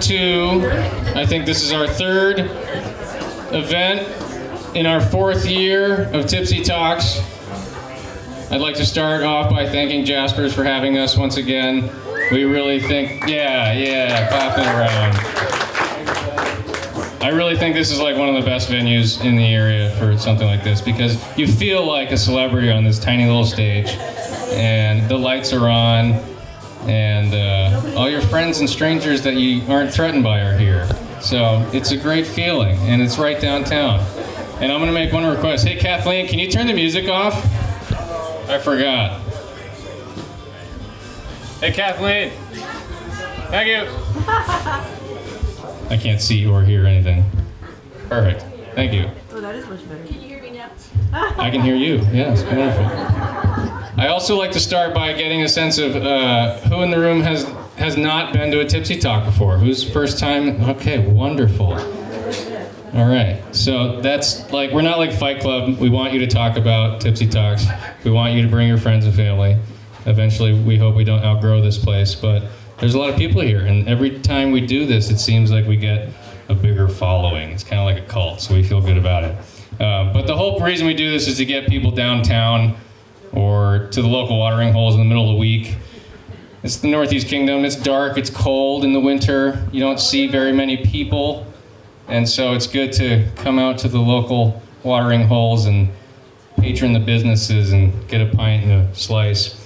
to, I think this is our third event in our fourth year of Tipsy Talks. I'd like to start off by thanking Jaspers for having us once again. We really think, clapping around. I really think this is like one of the best venues in the area for something like this because you feel like a celebrity on this tiny little stage, and the lights are on, and all your friends and strangers that you aren't threatened by are here. So it's a great feeling, and it's right downtown. And I'm gonna make one request. Hey Kathleen, can you turn the music off? I forgot. Hey Kathleen. Thank you. I can't see or hear anything. Perfect. Thank you. Oh, that is much better. Can you hear me now? I can hear you. Yes, wonderful. I also like to start by getting a sense of who in the room has not been to a Tipsy Talk before. Who's first time? Okay, wonderful. All right. So that's like, we're not like Fight Club. We want you to talk about Tipsy Talks. We want you to bring your friends and family. Eventually, we hope we don't outgrow this place, but there's a lot of people here, and every time we do this, it seems like we get a bigger following. It's kind of like a cult, so we feel good about it. But the whole reason we do this is to get people downtown or to the local watering holes in the middle of the week. It's the Northeast Kingdom. It's dark, it's cold in the winter. You don't see very many people, and so it's good to come out to the local watering holes and patron the businesses and get a pint and a slice.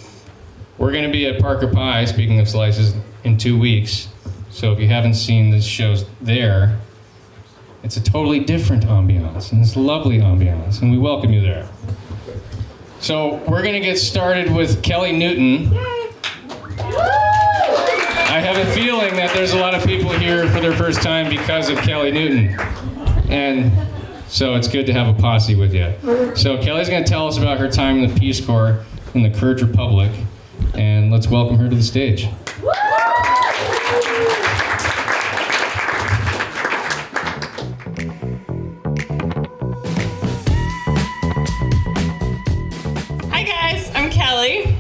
We're going to be at Parker Pie, speaking of slices, in 2 weeks. So if you haven't seen the shows there, it's a totally different ambiance, and it's a lovely ambiance, and we welcome you there. So we're going to get started with Kelly Newton. I have a feeling that there's a lot of people here for their first time because of Kelly Newton. And so it's good to have a posse with you. So Kelly's going to tell us about her time in the Peace Corps in the Kurd Republic. And let's welcome her to the stage. Hi guys, I'm Kelly.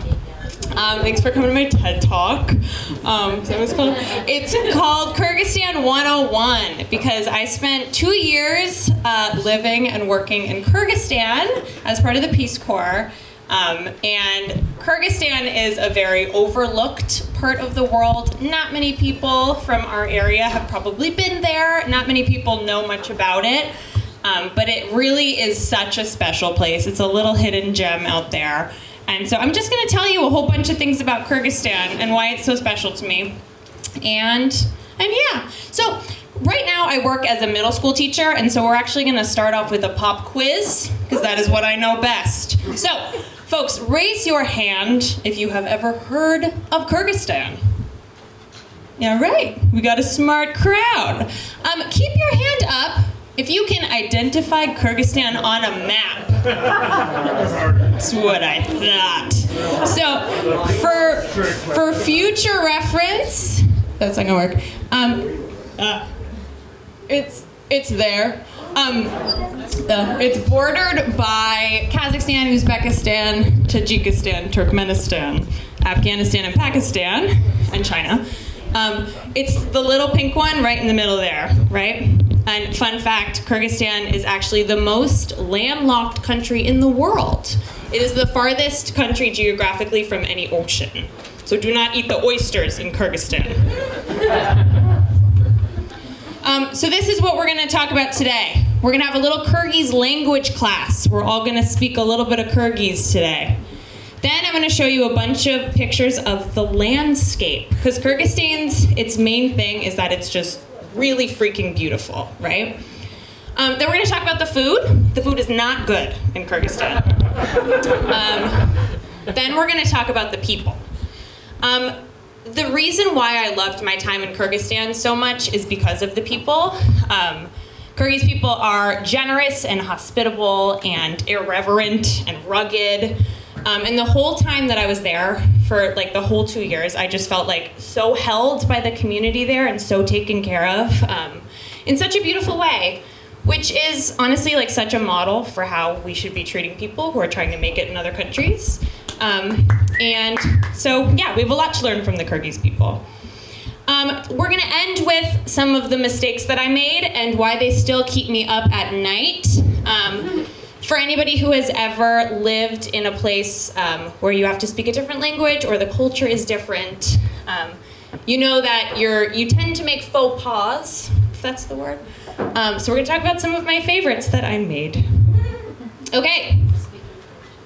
Thanks for coming to my TED Talk. It's called Kyrgyzstan 101 because I spent 2 years living and working in Kyrgyzstan as part of the Peace Corps. And Kyrgyzstan is a very overlooked part of the world. Not many people from our area have probably been there. Not many people know much about it. But it really is such a special place. It's a little hidden gem out there. And so I'm just going to tell you a whole bunch of things about Kyrgyzstan and why it's so special to me. And yeah. So right now I work as a middle school teacher, and so we're actually going to start off with a pop quiz, because that is what I know best. So, folks, raise your hand if you have ever heard of Kyrgyzstan. Yeah, right. We got a smart crowd. Keep your hand up if you can identify Kyrgyzstan on a map. That's what I thought. So, for future reference, that's not gonna work. It's there. It's bordered by Kazakhstan, Uzbekistan, Tajikistan, Turkmenistan, Afghanistan, and Pakistan, and China. It's the little pink one right in the middle there, right? And fun fact, Kyrgyzstan is actually the most landlocked country in the world. It is the farthest country geographically from any ocean. So do not eat the oysters in Kyrgyzstan. So this is what we're going to talk about today. We're going to have a little Kyrgyz language class. We're all going to speak a little bit of Kyrgyz today. Then I'm going to show you a bunch of pictures of the landscape, because Kyrgyzstan's, its main thing is that it's just really freaking beautiful, right? Then we're going to talk about the food. The food is not good in Kyrgyzstan. Then we're going to talk about the people. The reason why I loved my time in Kyrgyzstan so much is because of the people. Kyrgyz people are generous and hospitable and irreverent and rugged. And the whole time that I was there, for like the whole 2 years, I just felt like so held by the community there and so taken care of in such a beautiful way, which is honestly like such a model for how we should be treating people who are trying to make it in other countries. And so, yeah, we have a lot to learn from the Kyrgyz people. We're gonna end with some of the mistakes that I made and why they still keep me up at night. For anybody who has ever lived in a place where you have to speak a different language or the culture is different, you know that you tend to make faux pas, if that's the word. So we're gonna talk about some of my favorites that I made. Okay,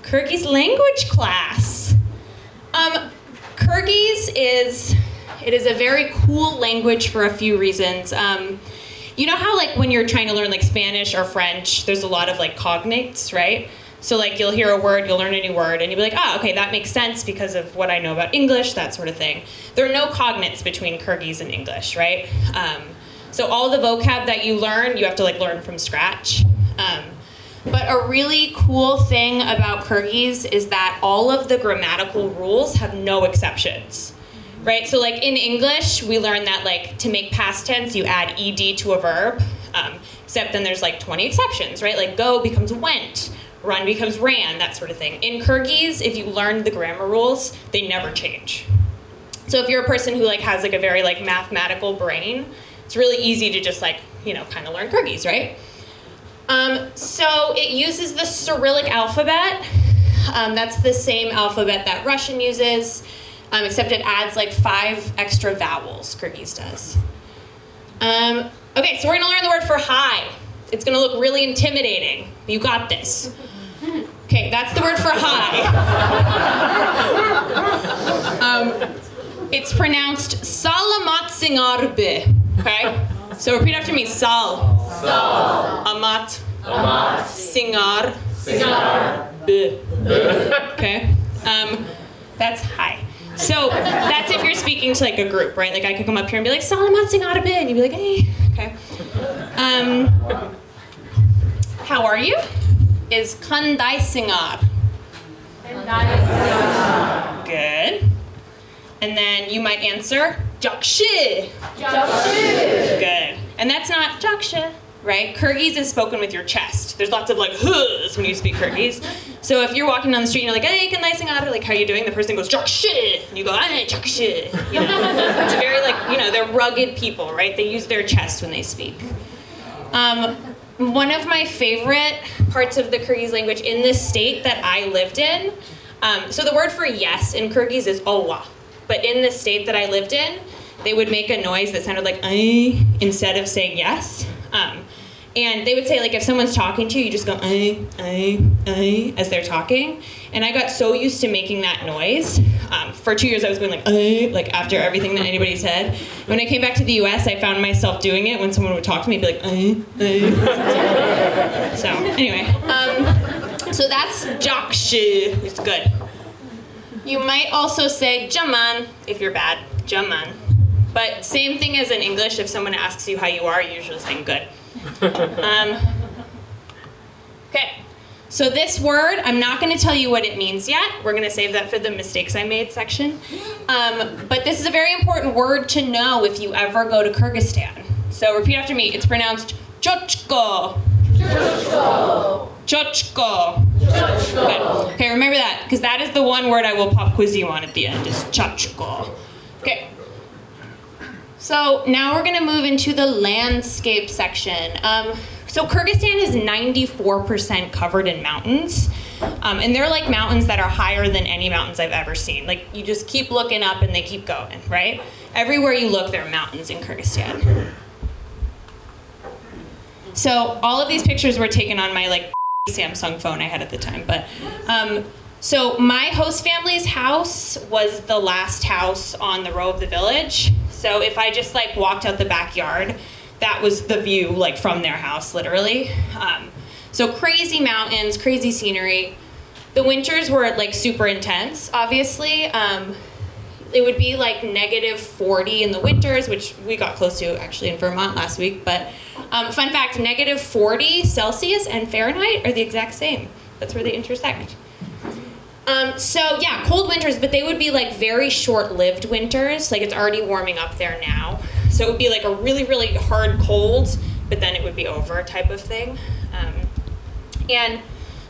Kyrgyz language class. Kyrgyz is a very cool language for a few reasons. You know how like when you're trying to learn like Spanish or French, there's a lot of like cognates, right? So like you'll hear a word, you'll learn a new word, and you'll be like, oh, okay, that makes sense because of what I know about English, that sort of thing. There are no cognates between Kyrgyz and English, right? So all the vocab that you learn, you have to like learn from scratch. But a really cool thing about Kyrgyz is that all of the grammatical rules have no exceptions. Right, so like in English, we learn that like to make past tense, you add ed to a verb, except then there's like 20 exceptions, right? Like go becomes went, run becomes ran, that sort of thing. In Kyrgyz, if you learn the grammar rules, they never change. So if you're a person who like has like a very like mathematical brain, it's really easy to just like, you know, kind of learn Kyrgyz, right? So it uses the Cyrillic alphabet. That's the same alphabet that Russian uses. Except it adds like 5 extra vowels, Kyrgyz does. Okay, so we're gonna learn the word for hi. It's gonna look really intimidating. You got this. Okay, that's the word for hi. It's pronounced Salamat Singarbe, okay? So repeat after me, Sal. Sal. Amat. Amat. Singar. Singar. B. Okay? That's hi. So that's if you're speaking to like a group, right? Like I could come up here and be like, Salamat Singarbe, and you'd be like, hey, okay. How are you? Is Kanday Singar. Good. And then you might answer, Jakshi. Jakshi. Good. And that's not Jaksha, right? Kyrgyz is spoken with your chest. There's lots of like h's when you speak Kyrgyz. So if you're walking down the street and you're like, hey, Kanday Singar, like how you doing? The person goes, Jakshi. And you go, hey, Jakshi. You know? It's very like, you know, they're rugged people, right? They use their chest when they speak. One of my favorite parts of the Kyrgyz language in this state that I lived in, so the word for yes in Kyrgyz is owa. But in the state that I lived in, they would make a noise that sounded like ay instead of saying yes. And they would say, like, if someone's talking to you, you just go ay as they're talking. And I got so used to making that noise. For 2 years, I was going like ay, like after everything that anybody said. When I came back to the US, I found myself doing it when someone would talk to me, be like ay. So anyway, so that's jakshi. It's good. You might also say jaman if you're bad, jaman. But same thing as in English, if someone asks you how you are, you usually say good. Okay, so this word, I'm not going to tell you what it means yet. We're going to save that for the mistakes I made section. But this is a very important word to know if you ever go to Kyrgyzstan. So repeat after me. It's pronounced chochko. Chochko. Chochko. Chochko. Okay, remember that, because that is the one word I will pop quiz you on at the end, is chochko. Okay. So now we're going to move into the landscape section. So Kyrgyzstan is 94% covered in mountains. And they're like mountains that are higher than any mountains I've ever seen. Like you just keep looking up and they keep going, right? Everywhere you look, there are mountains in Kyrgyzstan. So all of these pictures were taken on my like Samsung phone I had at the time. But so my host family's house was the last house on the row of the village. So if I just like walked out the backyard, that was the view like from their house, literally. So crazy mountains, crazy scenery. The winters were like super intense, obviously. It would be like -40 in the winters, which we got close to actually in Vermont last week. But fun fact, -40 Celsius and Fahrenheit are the exact same. That's where they intersect. So yeah, cold winters, but they would be like very short-lived winters. Like it's already warming up there now. So it would be like a really, really hard cold, but then it would be over type of thing. And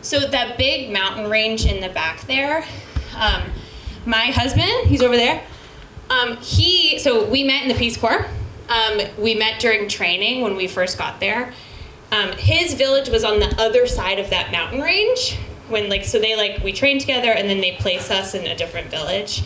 so that big mountain range in the back there, my husband, he's over there, So we met in the Peace Corps. We met during training when we first got there. His village was on the other side of that mountain range. We trained together and then they placed us in a different village.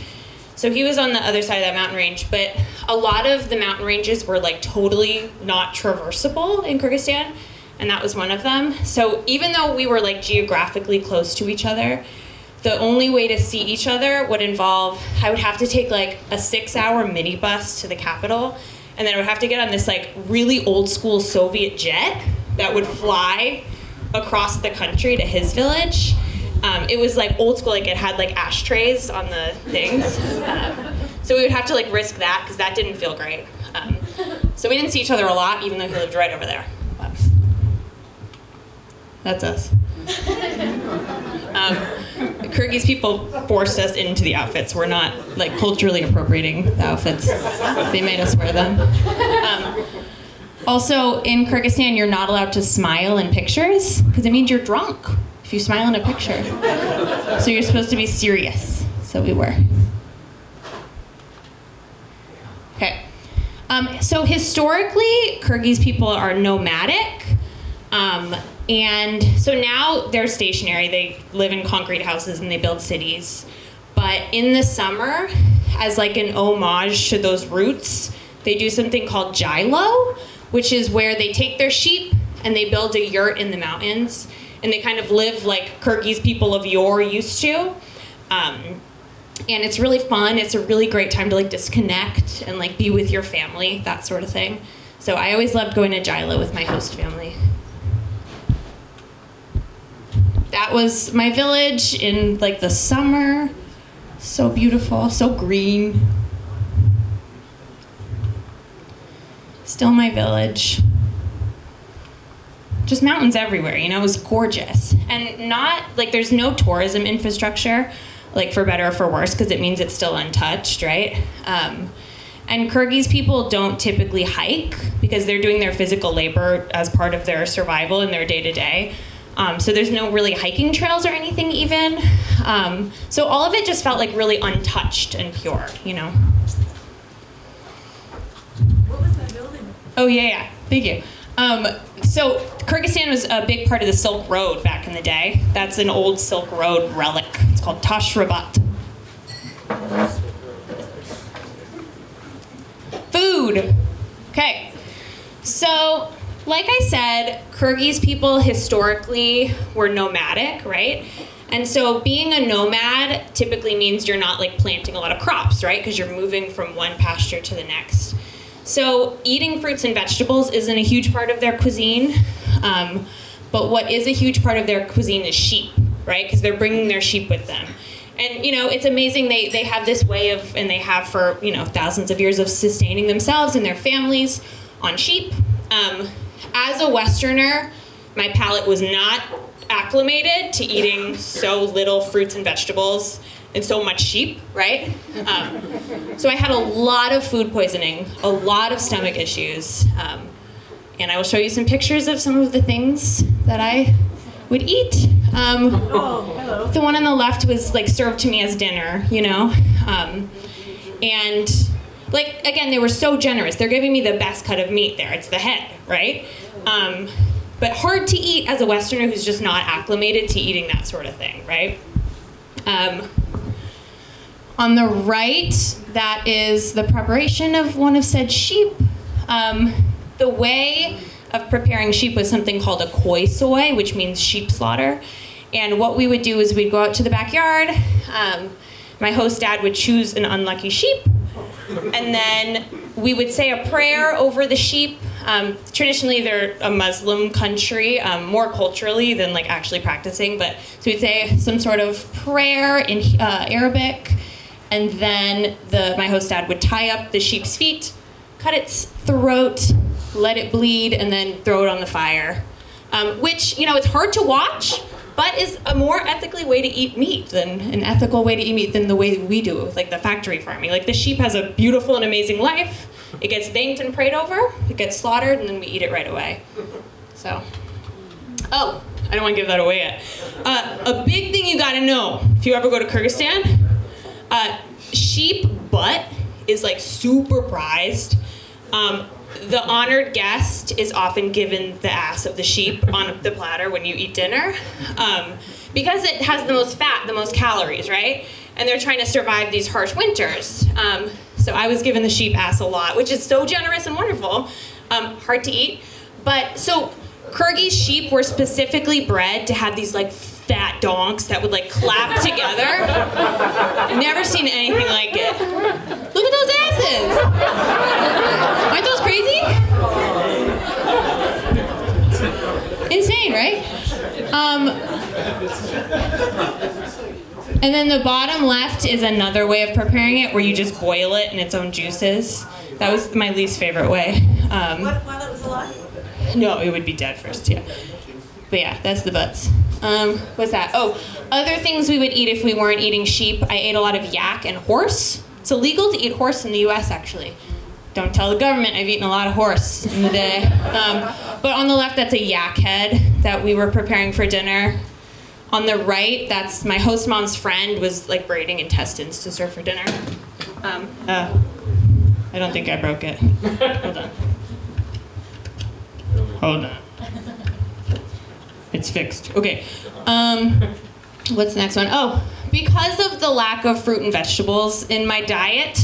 So he was on the other side of that mountain range, but a lot of the mountain ranges were like totally not traversable in Kyrgyzstan, and that was one of them. So even though we were like geographically close to each other, the only way to see each other would involve, I would have to take like a 6-hour minibus to the capital, and then I would have to get on this like really old school Soviet jet that would fly across the country to his village. It was like old school, like it had like ashtrays on the things. So we would have to like risk that because that didn't feel great. So we didn't see each other a lot, even though he lived right over there. But that's us. Kyrgyz people forced us into the outfits. We're not like culturally appropriating the outfits. They made us wear them. Also, in Kyrgyzstan, you're not allowed to smile in pictures because it means you're drunk if you smile in a picture. So you're supposed to be serious. So we were. Okay. So historically, Kyrgyz people are nomadic. And so now they're stationary. They live in concrete houses and they build cities. But in the summer, as like an homage to those roots, they do something called Jilo, which is where they take their sheep and they build a yurt in the mountains. And they kind of live like Kyrgyz people of yore used to. And it's really fun. It's a really great time to like disconnect and like be with your family, that sort of thing. So I always loved going to Jilo with my host family. That was my village in like the summer. So beautiful, so green. Still my village. Just mountains everywhere, you know, it was gorgeous. And not, like there's no tourism infrastructure, like for better or for worse, because it means it's still untouched, right? And Kyrgyz people don't typically hike because they're doing their physical labor as part of their survival in their day-to-day. So there's no really hiking trails or anything even. So all of it just felt like really untouched and pure, you know? What was that building? Oh yeah, thank you. So Kyrgyzstan was a big part of the Silk Road back in the day. That's an old Silk Road relic. It's called Tashrabat. Food. Okay. So, like I said, Kyrgyz people historically were nomadic, right? And so being a nomad typically means you're not like planting a lot of crops, right? Because you're moving from one pasture to the next. So eating fruits and vegetables isn't a huge part of their cuisine, but what is a huge part of their cuisine is sheep, right? Because they're bringing their sheep with them. And, you know, it's amazing they have this way of, and they have for, you know, thousands of years of sustaining themselves and their families on sheep. As a Westerner, my palate was not acclimated to eating so little fruits and vegetables and so much sheep, right? So I had a lot of food poisoning, a lot of stomach issues, and I will show you some pictures of some of the things that I would eat. The one on the left was like served to me as dinner, you know? And like, again, they were so generous. They're giving me the best cut of meat there. It's the head, right? But hard to eat as a Westerner who's just not acclimated to eating that sort of thing, right? On the right, that is the preparation of one of said sheep. The way of preparing sheep was something called a koi soy, which means sheep slaughter. And what we would do is we'd go out to the backyard. My host dad would choose an unlucky sheep, and then we would say a prayer over the sheep. Traditionally, they're a Muslim country, more culturally than like actually practicing, but so we'd say some sort of prayer in Arabic, and then my host dad would tie up the sheep's feet, cut its throat, let it bleed, and then throw it on the fire, which, you know, it's hard to watch, but is a more ethically way to eat meat than an ethical way to eat meat than the way we do it with like the factory farming. Like the sheep has a beautiful and amazing life. It gets thanked and prayed over, it gets slaughtered, and then we eat it right away. So, oh, I don't want to give that away yet. A big thing you gotta know if you ever go to Kyrgyzstan, sheep butt is like super prized. The honored guest is often given the ass of the sheep on the platter when you eat dinner, because it has the most fat, the most calories, right? And they're trying to survive these harsh winters. So I was given the sheep ass a lot, which is so generous and wonderful, hard to eat. But so Kyrgyz sheep were specifically bred to have these like fat donks that would like clap together. I've never seen anything like it. Look at those asses. Aren't those crazy? Insane, right? And then the bottom left is another way of preparing it where you just boil it in its own juices. That was my least favorite way. While it was alive? No, it would be dead first, yeah. But yeah, that's the butts. What's that? Oh, other things we would eat if we weren't eating sheep. I ate a lot of yak and horse. It's illegal to eat horse in the US, actually. Don't tell the government I've eaten a lot of horse in the day. But on the left, that's a yak head that we were preparing for dinner. On the right, that's my host mom's friend was like braiding intestines to serve for dinner. I don't think I broke it. Hold on. It's fixed. Okay. What's the next one? Oh, because of the lack of fruit and vegetables in my diet,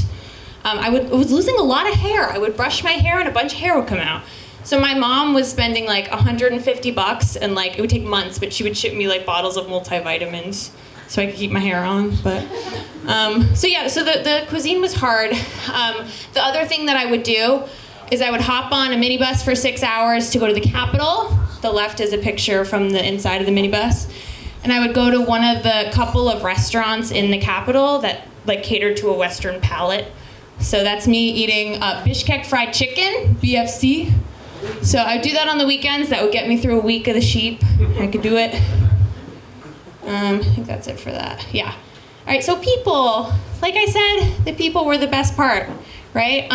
I was losing a lot of hair. I would brush my hair and a bunch of hair would come out. So my mom was spending like $150 and like it would take months, but she would ship me like bottles of multivitamins so I could keep my hair on. But so the cuisine was hard. The other thing that I would do is I would hop on a minibus for 6 hours to go to the Capitol. The left is a picture from the inside of the minibus. And I would go to one of the couple of restaurants in the Capitol that like catered to a Western palate. So that's me eating Bishkek fried chicken, BFC. So I'd do that on the weekends. That would get me through a week of the sheep. I could do it. I think that's it for that. Yeah. All right, so people. Like I said, the people were the best part, right?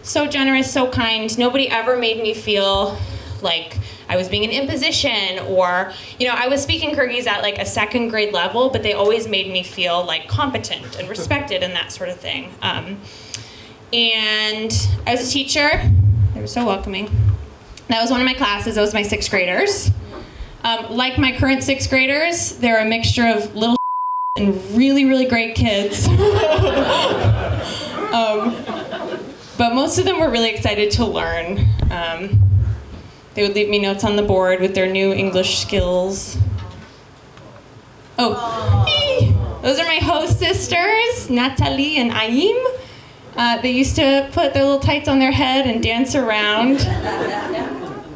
So generous, so kind. Nobody ever made me feel like I was being an imposition or, I was speaking Kyrgyz at like a second grade level, but they always made me feel like competent and respected and that sort of thing. And I was a teacher. They were so welcoming. That was one of my classes. That was my sixth graders. Like my current sixth graders, they're a mixture of little and really, really great kids. But most of them were really excited to learn. They would leave me notes on the board with their new English skills. Oh, hey, those are my host sisters, Natalie and Aim. They used to put their little tights on their head and dance around.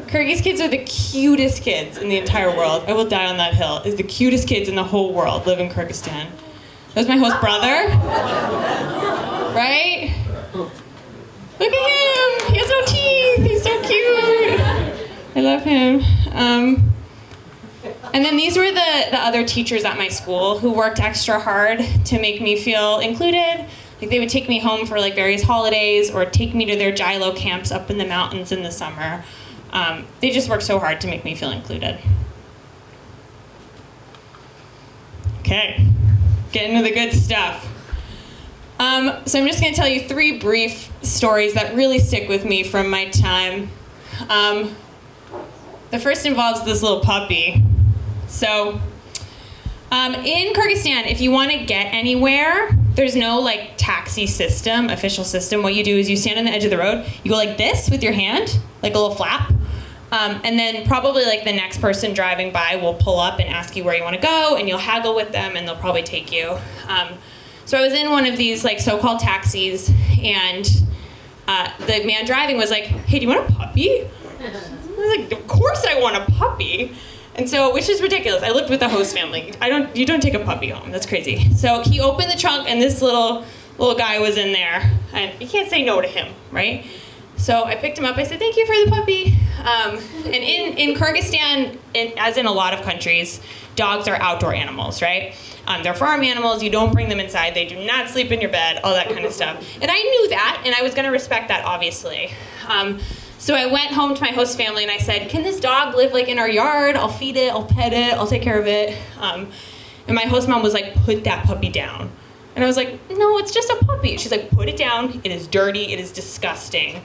Kyrgyz kids are the cutest kids in the entire world. I will die on that hill. Is the cutest kids in the whole world live in Kyrgyzstan. That was my host brother. Right? Look at him. He has no teeth. He's so cute. I love him. And then these were the other teachers at my school who worked extra hard to make me feel included. Like they would take me home for like various holidays or take me to their Gilo camps up in the mountains in the summer. They just worked so hard to make me feel included. Okay, getting to the good stuff. So I'm just going to tell you 3 brief stories that really stick with me from my time. The first involves this little puppy. So in Kyrgyzstan, if you want to get anywhere, there's no like taxi system, official system. What you do is you stand on the edge of the road, you go like this with your hand, like a little flap, and then probably like the next person driving by will pull up and ask you where you want to go, and you'll haggle with them, and they'll probably take you. So I was in one of these like so-called taxis, and the man driving was like, "Hey, do you want a puppy?" I was like, "Of course I want a puppy." And so, which is ridiculous. I lived with a host family. You don't take a puppy home. That's crazy. So he opened the trunk, and this little guy was in there, and you can't say no to him, right? So I picked him up. I said, "Thank you for the puppy." And in Kyrgyzstan, as in a lot of countries, dogs are outdoor animals, right? They're farm animals. You don't bring them inside. They do not sleep in your bed. All that kind of stuff. And I knew that, and I was going to respect that, obviously. So I went home to my host family and I said, "Can this dog live like in our yard? I'll feed it, I'll pet it, I'll take care of it." And my host mom was like, "Put that puppy down." And I was like, no, it's just a puppy. She's like, put it down. It is dirty. It is disgusting.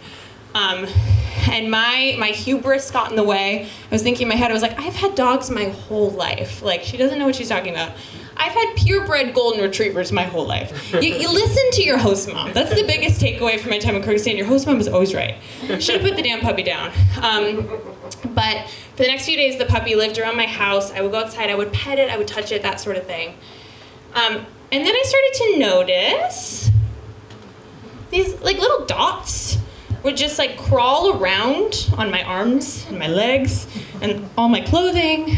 And my hubris got in the way. I was thinking in my head, I was like, I've had dogs my whole life. Like, she doesn't know what she's talking about. I've had purebred golden retrievers my whole life. You listen to your host mom. That's the biggest takeaway from my time in Kyrgyzstan. Your host mom is always right. Should have put the damn puppy down. But for the next few days, the puppy lived around my house. I would go outside, I would pet it, I would touch it, that sort of thing. And then I started to notice these like little dots would just like crawl around on my arms and my legs and all my clothing.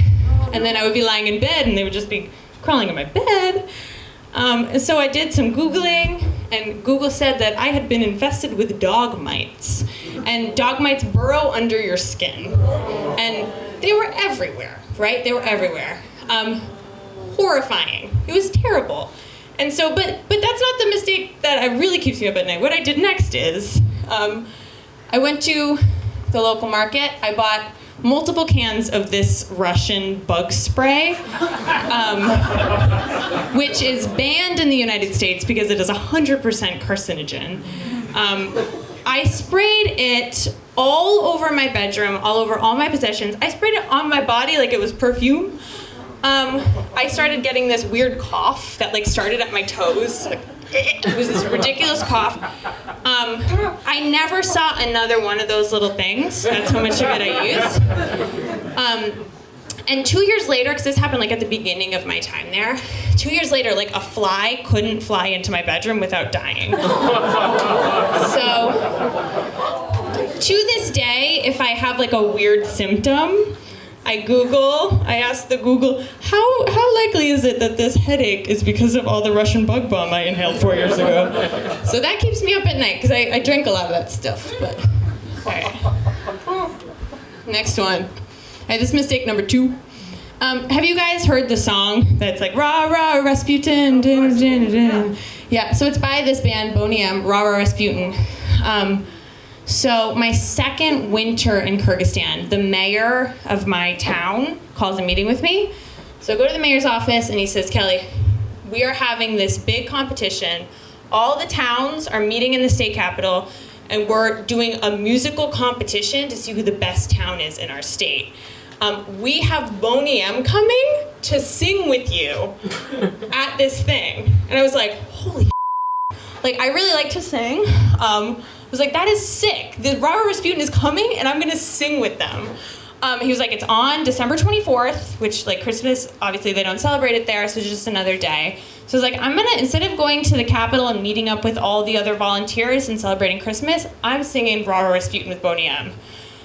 And then I would be lying in bed and they would just be crawling in my bed. And so I did some Googling, and Google said that I had been infested with dog mites. And dog mites burrow under your skin. And they were everywhere, right? They were everywhere. Horrifying. It was terrible. And so, but that's not the mistake that really keeps me up at night. What I did next is, I went to the local market. I bought multiple cans of this Russian bug spray, which is banned in the United States because it is 100% carcinogen. I sprayed it all over my bedroom, all over all my possessions. I sprayed it on my body like it was perfume. I started getting this weird cough that like started at my toes. Like, it was this ridiculous cough. I never saw another one of those little things. That's how much of it I used. And 2 years later, because this happened like at the beginning of my time there, 2 years later, like a fly couldn't fly into my bedroom without dying. So, to this day, if I have like a weird symptom, I asked the Google, how likely is it that this headache is because of all the Russian bug bomb I inhaled 4 years ago? So that keeps me up at night, because I drink a lot of that stuff, but, all right. Next one. All right, this is mistake number 2. Have you guys heard the song that's like, rah, rah, Rasputin, din, din, din. Yeah, so it's by this band, Beauchamp, rah, rah, Rasputin. So my second winter in Kyrgyzstan, the mayor of my town calls a meeting with me. So I go to the mayor's office and he says, Kelly, we are having this big competition. All the towns are meeting in the state capital and we're doing a musical competition to see who the best town is in our state. We have Beauchamp coming to sing with you at this thing. And I was like, holy shit. Like, I really like to sing. I was like, that is sick. The Robert Rasputin is coming and I'm gonna sing with them. He was like, it's on December 24th, which like Christmas, obviously they don't celebrate it there, so it's just another day. So I was like, I'm gonna, instead of going to the Capitol and meeting up with all the other volunteers and celebrating Christmas, I'm singing Robert Rasputin with Beauchamp.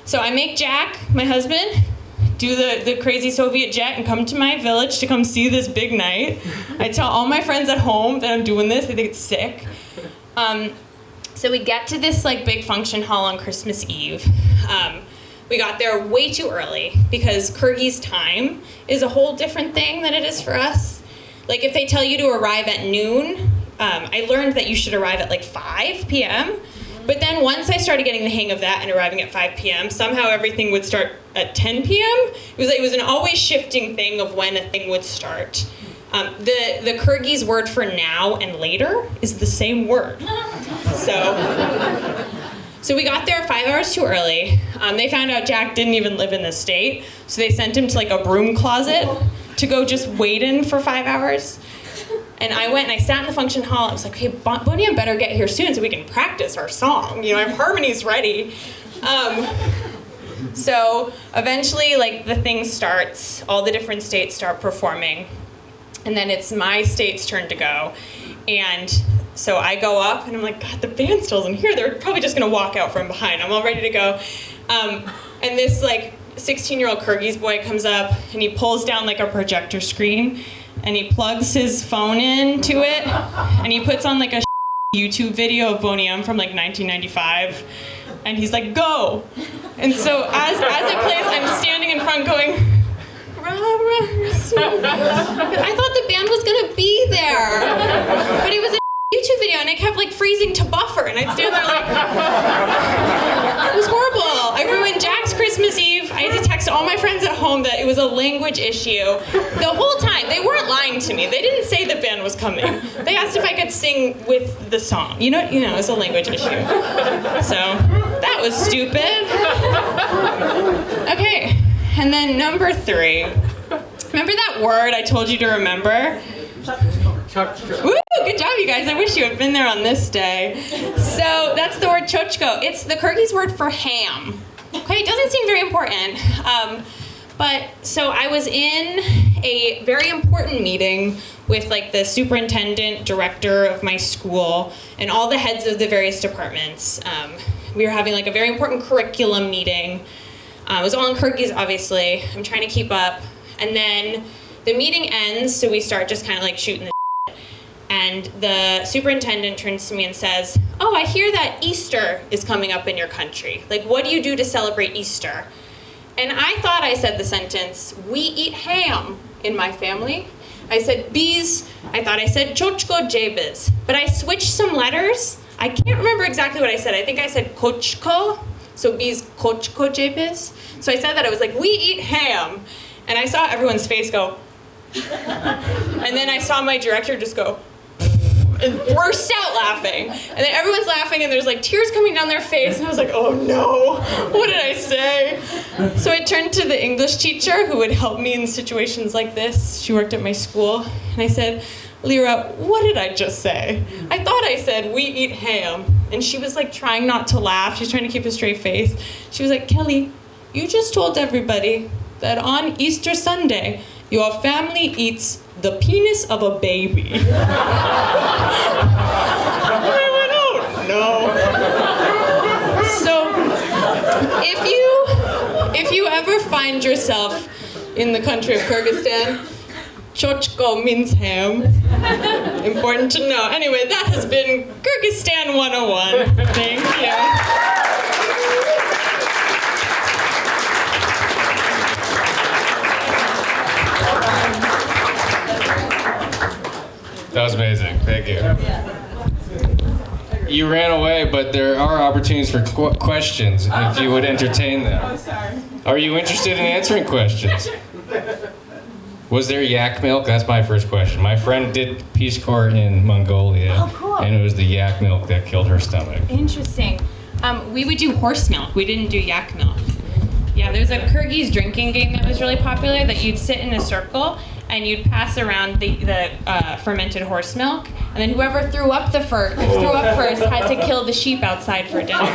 So I make Jack, my husband, do the crazy Soviet jet and come to my village to come see this big night. I tell all my friends at home that I'm doing this, they think it's sick. So we get to this like big function hall on Christmas Eve. We got there way too early because Kyrgyz time is a whole different thing than it is for us. Like if they tell you to arrive at noon, I learned that you should arrive at like 5 p.m. But then once I started getting the hang of that and arriving at 5 p.m., somehow everything would start at 10 p.m. It was an always shifting thing of when a thing would start. The Kyrgyz word for now and later is the same word. So we got there 5 hours too early. They found out Jack didn't even live in the state, so they sent him to like a broom closet to go just wait in for 5 hours. And I went and I sat in the function hall. I was like, okay, Beauchamp better get here soon so we can practice our song. You know, I have harmonies ready. So eventually, like the thing starts. All the different states start performing. And then it's my state's turn to go. And so I go up and I'm like, God, the band still isn't here. They're probably just gonna walk out from behind. I'm all ready to go. And this like 16-year-old Kyrgyz boy comes up and he pulls down like a projector screen and he plugs his phone into it and he puts on like a YouTube video of Beauchamp from like 1995. And he's like, go. And so as it plays, I'm standing in front going, I thought the band was gonna be there, but it was a YouTube video, and I kept like freezing to buffer, and I'd stand there like, it was horrible. I ruined Jack's Christmas Eve. I had to text all my friends at home. home that it was a language issue. The whole time, they weren't lying to me. They didn't say the band was coming. They asked if I could sing with the song. You know, it's a language issue. So that was stupid. Okay, and then number 3. Remember that word I told you to remember? Woo, good job, you guys. I wish you had been there on this day. So that's the word chochko. It's the Kyrgyz word for ham. Okay, it doesn't seem very important. But so I was in a very important meeting with like the superintendent, director of my school, and all the heads of the various departments. We were having like a very important curriculum meeting. It was all in Kyrgyz, obviously. I'm trying to keep up. And then the meeting ends, so we start just kind of like shooting the shit. And the superintendent turns to me and says, "Oh, I hear that Easter is coming up in your country. Like, what do you do to celebrate Easter?" And I thought I said the sentence, "We eat ham in my family." I said bees. I thought I said chochko jebes. But I switched some letters. I can't remember exactly what I said. I think I said kochko. So bees kochko jebes. So I said that. I was like, "We eat ham." And I saw everyone's face go. And then I saw my director just go and burst out laughing. And then everyone's laughing and there's like tears coming down their face. And I was like, oh no, what did I say? So I turned to the English teacher who would help me in situations like this. She worked at my school. And I said, "Lyra, what did I just say? I thought I said we eat ham." And she was like trying not to laugh. She's trying to keep a straight face. She was like, "Kelly, you just told everybody that on Easter Sunday, your family eats the penis of a baby." I went, "Oh no." So if you ever find yourself in the country of Kyrgyzstan, chochko means ham. Important to know. Anyway, that has been Kyrgyzstan 101. Thank you. That was amazing. Thank you. You ran away, but there are opportunities for questions if you would entertain them. Oh, sorry. Are you interested in answering questions? Was there yak milk? That's my first question. My friend did Peace Corps in Mongolia, Oh, cool. and it was the yak milk that killed her stomach. Interesting. We would do horse milk. We didn't do yak milk. Yeah, there's a Kyrgyz drinking game that was really popular that you'd sit in a circle and you'd pass around the fermented horse milk, and then whoever threw up first had to kill the sheep outside for dinner.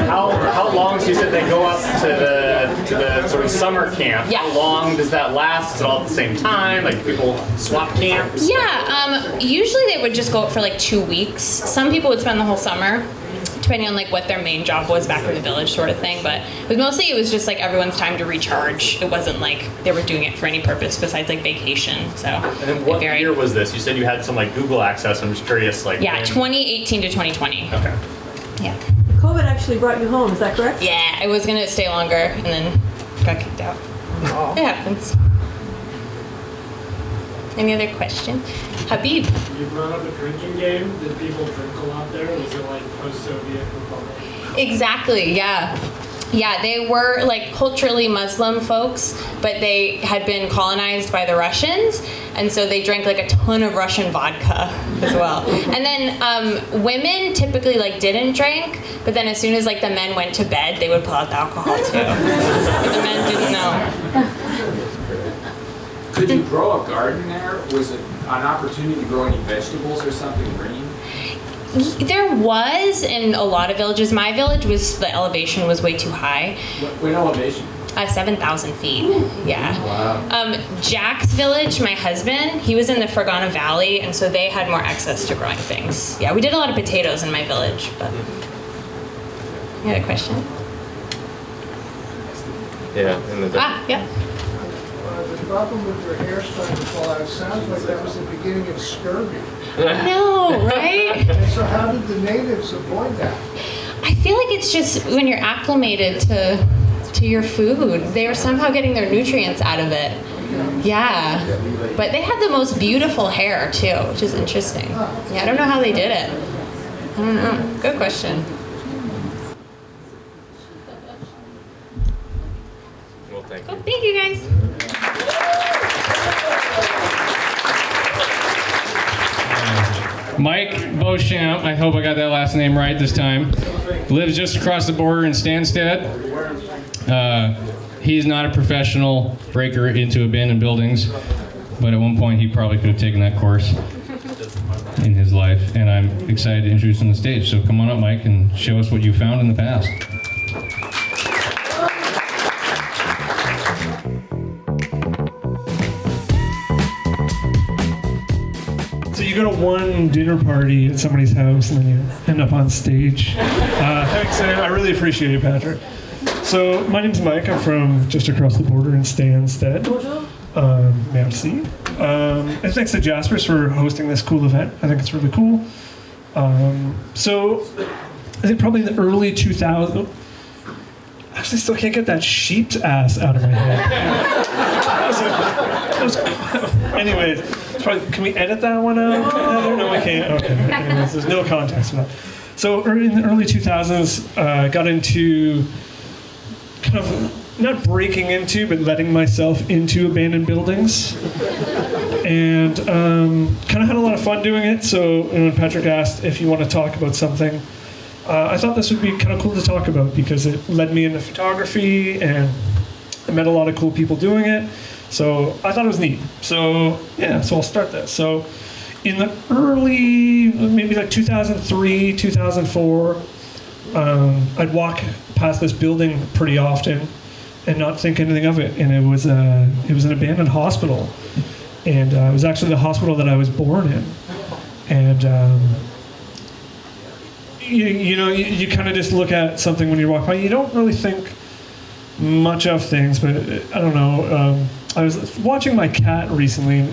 How long? So you said they go up to the sort of summer camp. Yeah. How long does that last? Is it all at the same time? Like people swap camps? Yeah, usually they would just go up for like 2 weeks. Some people would spend the whole summer, depending on like what their main job was back in the village, sort of thing. But mostly it was just like everyone's time to recharge. It wasn't like they were doing it for any purpose besides like vacation. So. And then what it varied. year was this? You said you had some like Google access. I'm just curious, like. Yeah, when- 2018 to 2020. Okay. Yeah. COVID actually brought you home, is that correct? Yeah, I was gonna stay longer and then got kicked out. It happens. Any other questions? Habib. You brought up a drinking game. Did people drink a lot there? Was it like post-Soviet Republic? Exactly, yeah. Yeah, they were like culturally Muslim folks, but they had been colonized by the Russians, and so they drank like a ton of Russian vodka as well. And then women typically like didn't drink, but then as soon as like the men went to bed, they would pull out the alcohol too. But the men didn't know. Could you grow a garden there? Was it an opportunity to grow any vegetables or something green? There was in a lot of villages. My village was, the elevation was way too high. What elevation? 7,000 feet. Yeah. Wow. Jack's village, my husband, he was in the Fergana Valley, and so they had more access to growing things. Yeah, we did a lot of potatoes in my village, but. You had a question? Yeah. Yeah. The problem with your hair starting to fall out, it sounds like that was the beginning of scurvy. No, right? And so how did the natives avoid that? I feel like it's just when you're acclimated to your food, they were somehow getting their nutrients out of it. Yeah. But they had the most beautiful hair too, which is interesting. Yeah, I don't know how they did it. I don't know. Good question. Cool. Thank you, guys. Mike Beauchamp, I hope I got that last name right this time, lives just across the border in Stansted. He's not a professional breaker into abandoned buildings, but at one point he probably could have taken that course in his life, and I'm excited to introduce him to the stage. So come on up, Mike, and show us what you found in the past. So you go to one dinner party at somebody's house and then you end up on stage. Thanks, I really appreciate it, Patrick. So my name's Mike. I'm from just across the border in Stansted. Merci. And thanks to Jaspers for hosting this cool event. I think it's really cool. So I think probably in the early 2000s. Actually, still can't get that sheep's ass out of my head. Anyways, can we edit that one out? No, we can't. Okay. Anyways, there's no context for that. So in the early 2000s, got into kind of not breaking into, but letting myself into abandoned buildings, and kind of had a lot of fun doing it. So when Patrick asked if you want to talk about something, I thought this would be kind of cool to talk about because it led me into photography, and I met a lot of cool people doing it. So I thought it was neat. So yeah, so I'll start this. So in the early, maybe like 2003, 2004, I'd walk past this building pretty often and not think anything of it. And it was an abandoned hospital. And it was actually the hospital that I was born in. And you kind of just look at something when you walk by. You don't really think much of things, but I don't know. I was watching my cat recently.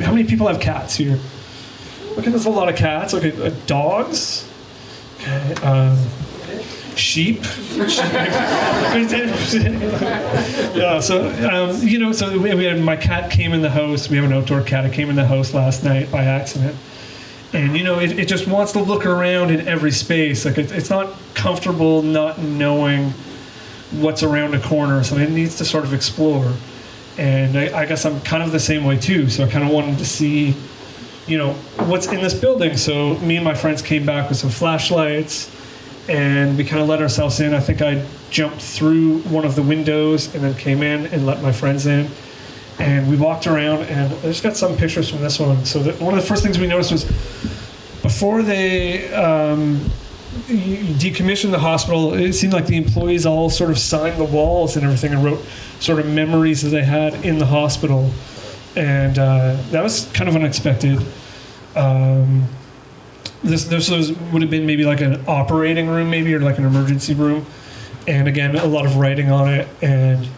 How many people have cats here? Okay, there's a lot of cats. Okay, dogs. Okay, sheep. Yeah. So so we had my cat came in the house. We have an outdoor cat. It came in the house last night by accident. And it just wants to look around in every space. Like it's not comfortable not knowing what's around a corner, so it needs to sort of explore. And I guess I'm kind of the same way too. So I kind of wanted to see, what's in this building. So me and my friends came back with some flashlights, and we kind of let ourselves in. I think I jumped through one of the windows and then came in and let my friends in. And we walked around, and I just got some pictures from this one. So one of the first things we noticed was before they decommissioned the hospital, it seemed like the employees all sort of signed the walls and everything and wrote sort of memories that they had in the hospital. And that was kind of unexpected. This would have been maybe like an operating room, maybe, or like an emergency room. And again, a lot of writing on it. And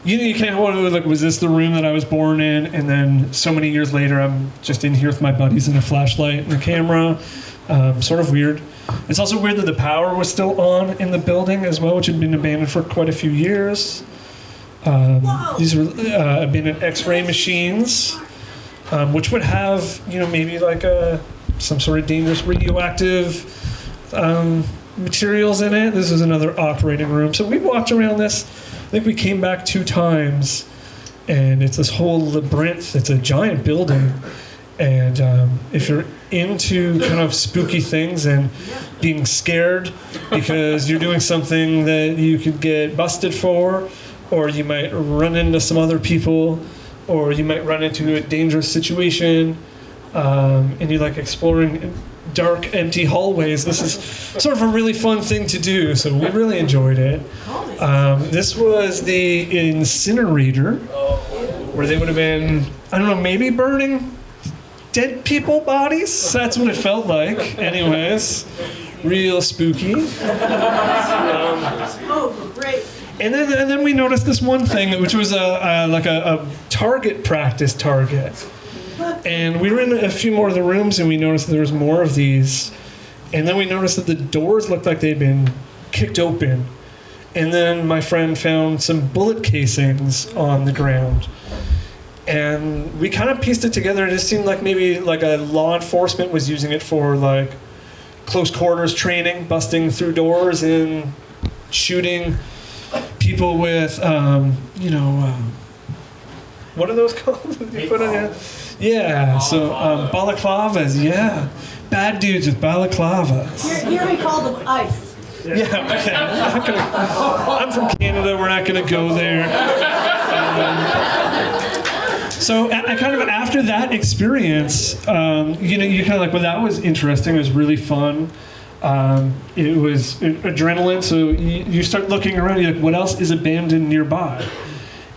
you can't wonder, like, was this the room that I was born in? And then so many years later, I'm just in here with my buddies and a flashlight and a camera. Sort of weird. It's also weird that the power was still on in the building as well, which had been abandoned for quite a few years. These were abandoned X-ray machines, which would have, maybe like some sort of dangerous radioactive materials in it. This is another operating room. So we walked around this. I think we came back 2 times, and it's this whole labyrinth. It's a giant building. And if you're into kind of spooky things and being scared because you're doing something that you could get busted for, or you might run into some other people, or you might run into a dangerous situation, and you like exploring dark, empty hallways, this is sort of a really fun thing to do. So we really enjoyed it. This was the incinerator, where they would have been, I don't know, maybe burning dead people bodies. That's what it felt like. Anyways, real spooky. Oh, great. And then we noticed this one thing, which was a target practice target. And we were in a few more of the rooms, and we noticed there was more of these. And then we noticed that the doors looked like they'd been kicked open. And then my friend found some bullet casings on the ground. And we kind of pieced it together. It just seemed like maybe like a law enforcement was using it for like close quarters training, busting through doors and shooting people with, what are those called? You put on your- yeah, so balaclavas, yeah. Bad dudes with balaclavas. Here we call them ice. Yeah, okay. I'm from Canada, we're not going to go there. So I kind of, after that experience, you're kind of like, well, that was interesting, it was really fun. It was adrenaline, so you start looking around, you're like, what else is abandoned nearby?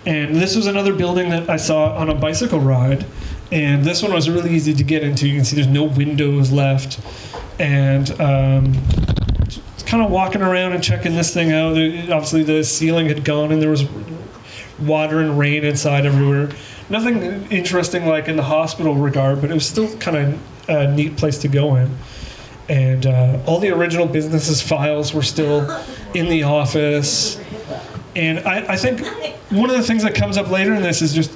And this was another building that I saw on a bicycle ride. And this one was really easy to get into. You can see there's no windows left. And kind of walking around and checking this thing out. Obviously the ceiling had gone and there was water and rain inside everywhere. Nothing interesting like in the hospital regard, but it was still kind of a neat place to go in. And all the original business's files were still in the office. And I think one of the things that comes up later in this is just,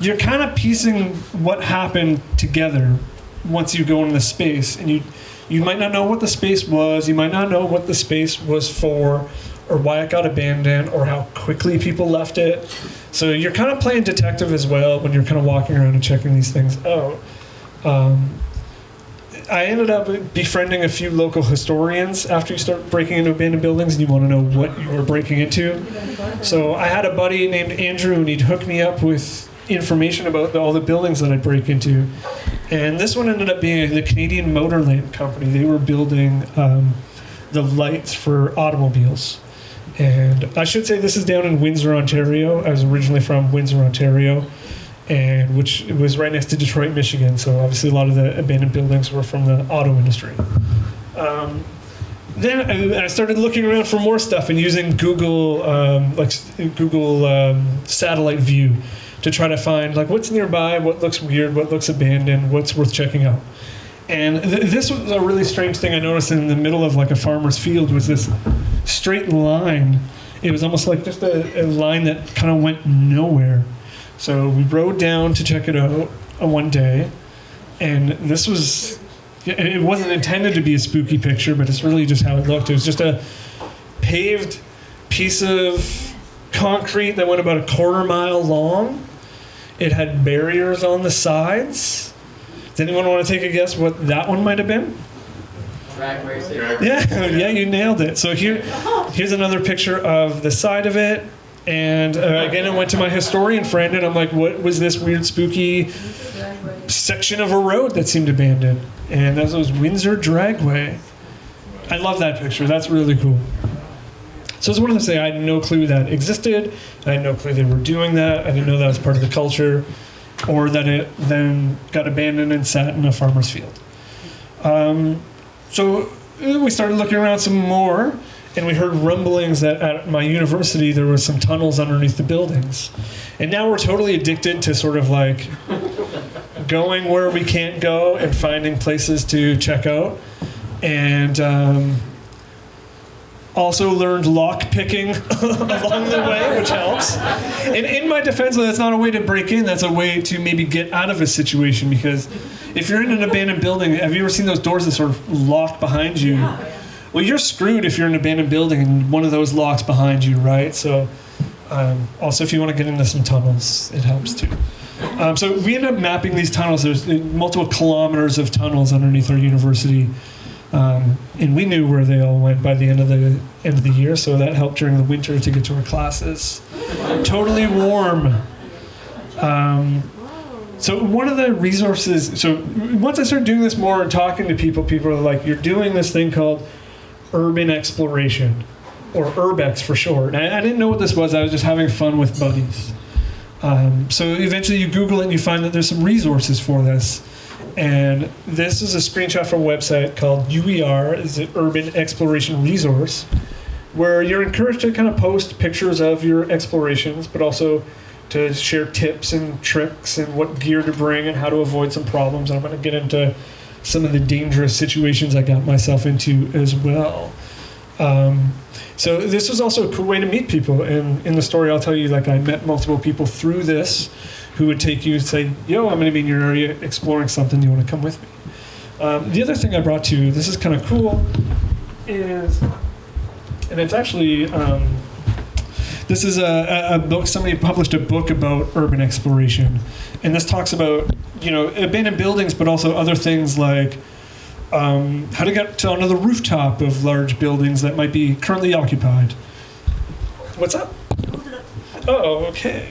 you're kind of piecing what happened together once you go into the space. And you might not know what the space was, you might not know what the space was for, or why it got abandoned, or how quickly people left it. So you're kind of playing detective as well when you're kind of walking around and checking these things out. I ended up befriending a few local historians after you start breaking into abandoned buildings and you want to know what you were breaking into. So I had a buddy named Andrew and he'd hook me up with information about all the buildings that I break into. And this one ended up being the Canadian Motorland Company. They were building the lights for automobiles. And I should say this is down in Windsor, Ontario. I was originally from Windsor, Ontario, and which was right next to Detroit, Michigan. So obviously a lot of the abandoned buildings were from the auto industry. Then I started looking around for more stuff and using Google, satellite view to try to find what's nearby, what looks weird, what looks abandoned, what's worth checking out. And this was a really strange thing I noticed in the middle of a farmer's field was this straight line. It was almost like just a line that kind of went nowhere. So we rode down to check it out one day, and this was, it wasn't intended to be a spooky picture, but it's really just how it looked. It was just a paved piece of concrete that went about a quarter mile long. It had barriers on the sides. Does anyone want to take a guess what that one might have been? Yeah, you nailed it. So here's another picture of the side of it. And again, I went to my historian friend and I'm like, what was this weird, spooky section of a road that seemed abandoned? And that was Windsor Dragway. I love that picture. That's really cool. So I just wanted to say I had no clue that existed. I had no clue they were doing that. I didn't know that was part of the culture, or that it then got abandoned and sat in a farmer's field. So we started looking around some more, and we heard rumblings that at my university there were some tunnels underneath the buildings. And now we're totally addicted to sort of going where we can't go and finding places to check out. And also learned lock picking along the way, which helps. And in my defense, that's not a way to break in, that's a way to maybe get out of a situation, because if you're in an abandoned building, have you ever seen those doors that sort of lock behind you? Well, you're screwed if you're in an abandoned building and one of those locks behind you, right? So also if you want to get into some tunnels, it helps too. So we ended up mapping these tunnels. There's multiple kilometers of tunnels underneath our university. And we knew where they all went by the end of the year, so that helped during the winter to get to our classes. Totally warm. So one of the resources, so once I started doing this more and talking to people are like, you're doing this thing called urban exploration, or urbex for short. And I didn't know what this was, I was just having fun with buddies. So eventually you Google it and you find that there's some resources for this. And this is a screenshot from a website called UER, is an Urban Exploration Resource, where you're encouraged to kind of post pictures of your explorations, but also to share tips and tricks and what gear to bring and how to avoid some problems. And I'm going to get into some of the dangerous situations I got myself into as well. So this was also a cool way to meet people. And in the story, I'll tell you, I met multiple people through this who would take you and say, yo, I'm going to be in your area exploring something. You want to come with me? The other thing I brought to you, this is kind of cool, is and it's actually this is a book. Somebody published a book about urban exploration, and this talks about abandoned buildings, but also other things like how to get onto the rooftop of large buildings that might be currently occupied. What's up? Oh, okay.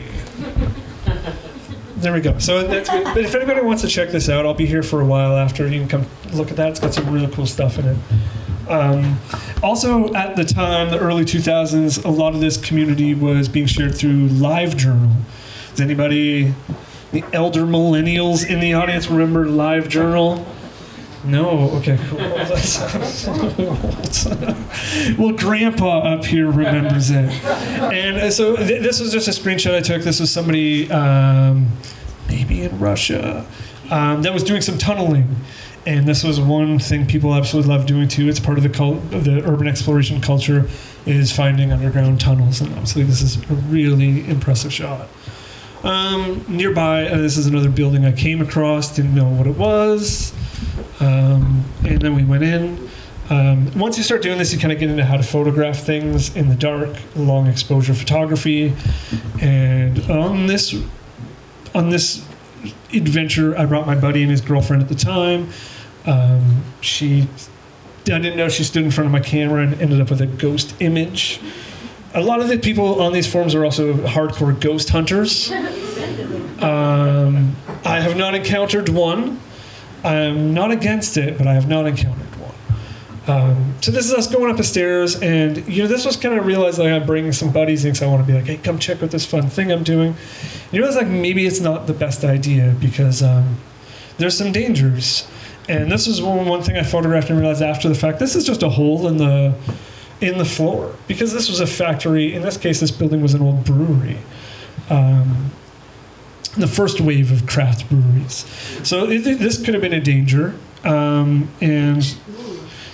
There we go. So that's good. But if anybody wants to check this out, I'll be here for a while after. You can come look at that. It's got some really cool stuff in it. Also, at the time, the early 2000s, a lot of this community was being shared through LiveJournal. Does anybody, the elder millennials in the audience, remember LiveJournal? No? Okay, cool. Well, Grandpa up here remembers it. And so this was just a screenshot I took. This was somebody, maybe in Russia, that was doing some tunneling. And this was one thing people absolutely love doing too. It's part of the urban exploration culture, is finding underground tunnels. And obviously this is a really impressive shot. Nearby, this is another building I came across, didn't know what it was. And then we went in. Once you start doing this, you kind of get into how to photograph things in the dark, long exposure photography. And on this adventure, I brought my buddy and his girlfriend at the time. I didn't know she stood in front of my camera and ended up with a ghost image. A lot of the people on these forums are also hardcore ghost hunters. I have not encountered one. I'm not against it, but I have not encountered one. So this is us going up the stairs, and this was kind of realized like I'm bringing some buddies in because I want to be like, hey, come check out this fun thing I'm doing. You realize like maybe it's not the best idea because there's some dangers. And this is one thing I photographed and realized after the fact. This is just a hole in the floor because this was a factory. In this case, this building was an old brewery. The first wave of craft breweries. So this could have been a danger. And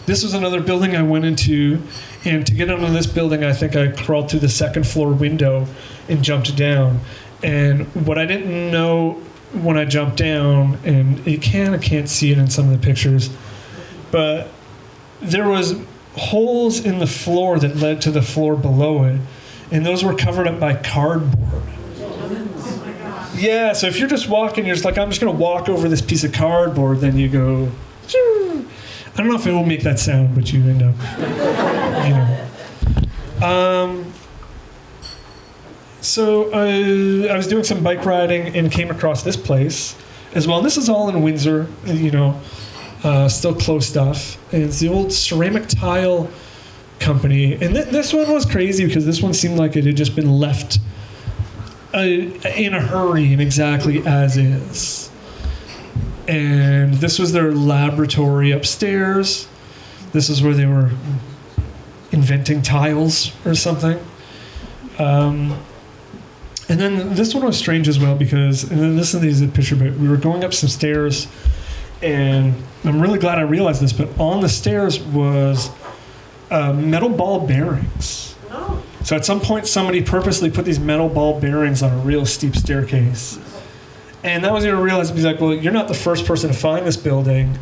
this was another building I went into. And to get onto this building, I think I crawled through the second floor window and jumped down. And what I didn't know when I jumped down, and I can't see it in some of the pictures, but there was holes in the floor that led to the floor below it. And those were covered up by cardboard. Yeah, so if you're just walking, you're just like, I'm just going to walk over this piece of cardboard, then you go, I don't know if it will make that sound, but you end up, So I was doing some bike riding and came across this place as well. And this is all in Windsor, still close stuff. And it's the old ceramic tile company. And this one was crazy because this one seemed like it had just been left in a hurry and exactly as is. And this was their laboratory upstairs. This is where they were inventing tiles or something. And then this one was strange as well because, and then this is a picture, but we were going up some stairs, and I'm really glad I realized this, but on the stairs was metal ball bearings. Oh. So at some point, somebody purposely put these metal ball bearings on a real steep staircase. And that was when I realized, he's like, well, you're not the first person to find this building,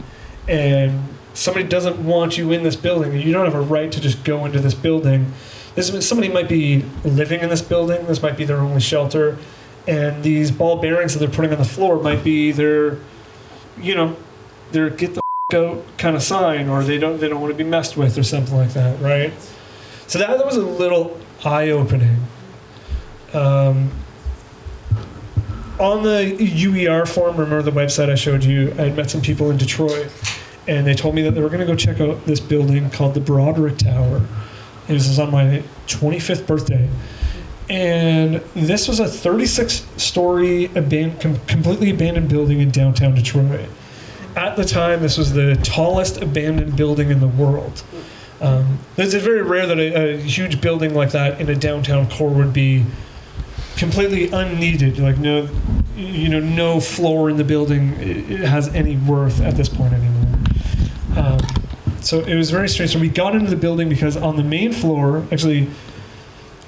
and somebody doesn't want you in this building. You don't have a right to just go into this building. Somebody might be living in this building. This might be their only shelter. And these ball bearings that they're putting on the floor might be their get the out kind of sign, or they don't want to be messed with or something like that, right? So that was a little eye-opening. On the UER forum, remember the website I showed you, I had met some people in Detroit, and they told me that they were going to go check out this building called the Broderick Tower. It was on my 25th birthday. And this was a 36-story completely abandoned building in downtown Detroit. At the time, this was the tallest abandoned building in the world. It's very rare that a huge building like that in a downtown core would be completely unneeded. Like no floor in the building it has any worth at this point anymore. So it was very strange. So we got into the building because on the main floor, actually,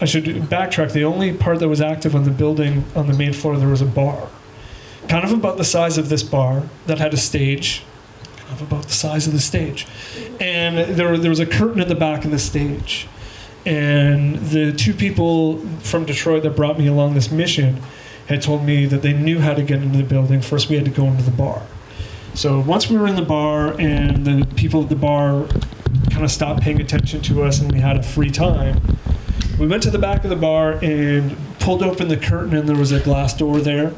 I should backtrack. The only part that was active on the building, on the main floor, there was a bar. Kind of about the size of this bar that had a stage. Kind of about the size of the stage. And there was a curtain at the back of the stage. And the two people from Detroit that brought me along this mission had told me that they knew how to get into the building. First, we had to go into the bar. So once we were in the bar and the people at the bar kind of stopped paying attention to us and we had a free time, we went to the back of the bar and pulled open the curtain, and there was a glass door there.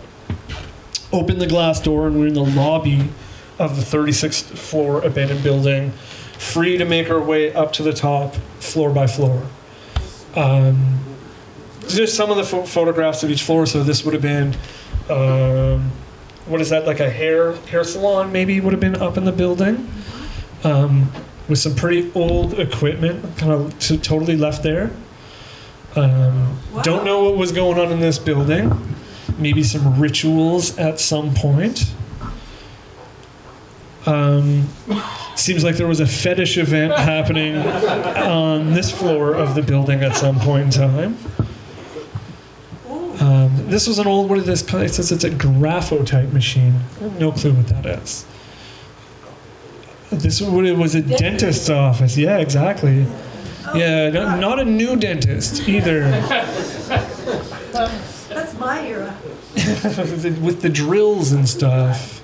Opened the glass door, and we're in the lobby of the 36th floor abandoned building, free to make our way up to the top, floor by floor. Just some of the photographs of each floor. So this would have been, what is that, like a hair salon maybe would have been up in the building, with some pretty old equipment kind of totally left there. Don't know what was going on in this building. Maybe some rituals at some point. Seems like there was a fetish event happening on this floor of the building at some point in time. This was an old, what is this? It says it's a graphotype machine. I have no clue what that is. This was a dentist's office. Yeah, exactly. Yeah, not a new dentist either. That's my era. With the drills and stuff.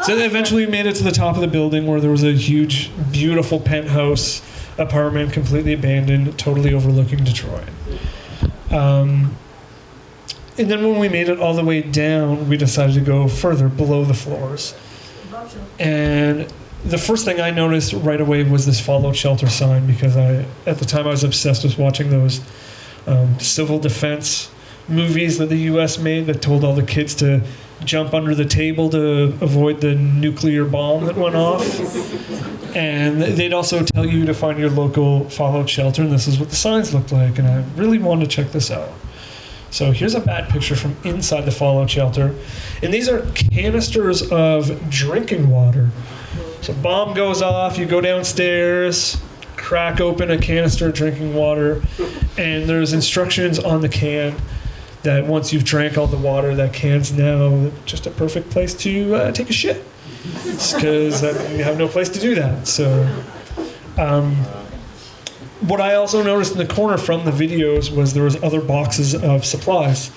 So they eventually made it to the top of the building where there was a huge, beautiful penthouse apartment, completely abandoned, totally overlooking Detroit. And then when we made it all the way down, we decided to go further below the floors. And the first thing I noticed right away was this fallout shelter sign, because at the time I was obsessed with watching those civil defense movies that the U.S. made that told all the kids to jump under the table to avoid the nuclear bomb that went off. And they'd also tell you to find your local fallout shelter, and this is what the signs looked like. And I really wanted to check this out. So here's a bad picture from inside the fallout shelter. And these are canisters of drinking water. So bomb goes off, you go downstairs, crack open a canister of drinking water, and there's instructions on the can that once you've drank all the water, that can's now just a perfect place to take a shit. Because you have no place to do that. So what I also noticed in the corner from the videos was there was other boxes of supplies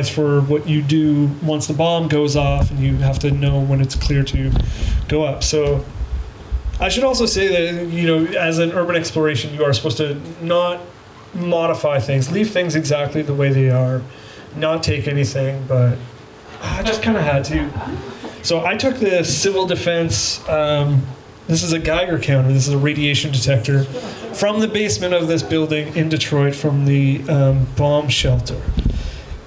for what you do once the bomb goes off, and you have to know when it's clear to go up. So I should also say that, you know, as an urban exploration, you are supposed to not modify things, leave things exactly the way they are, not take anything, but I just kind of had to. So I took the civil defense, this is a Geiger counter, this is a radiation detector, from the basement of this building in Detroit from the bomb shelter.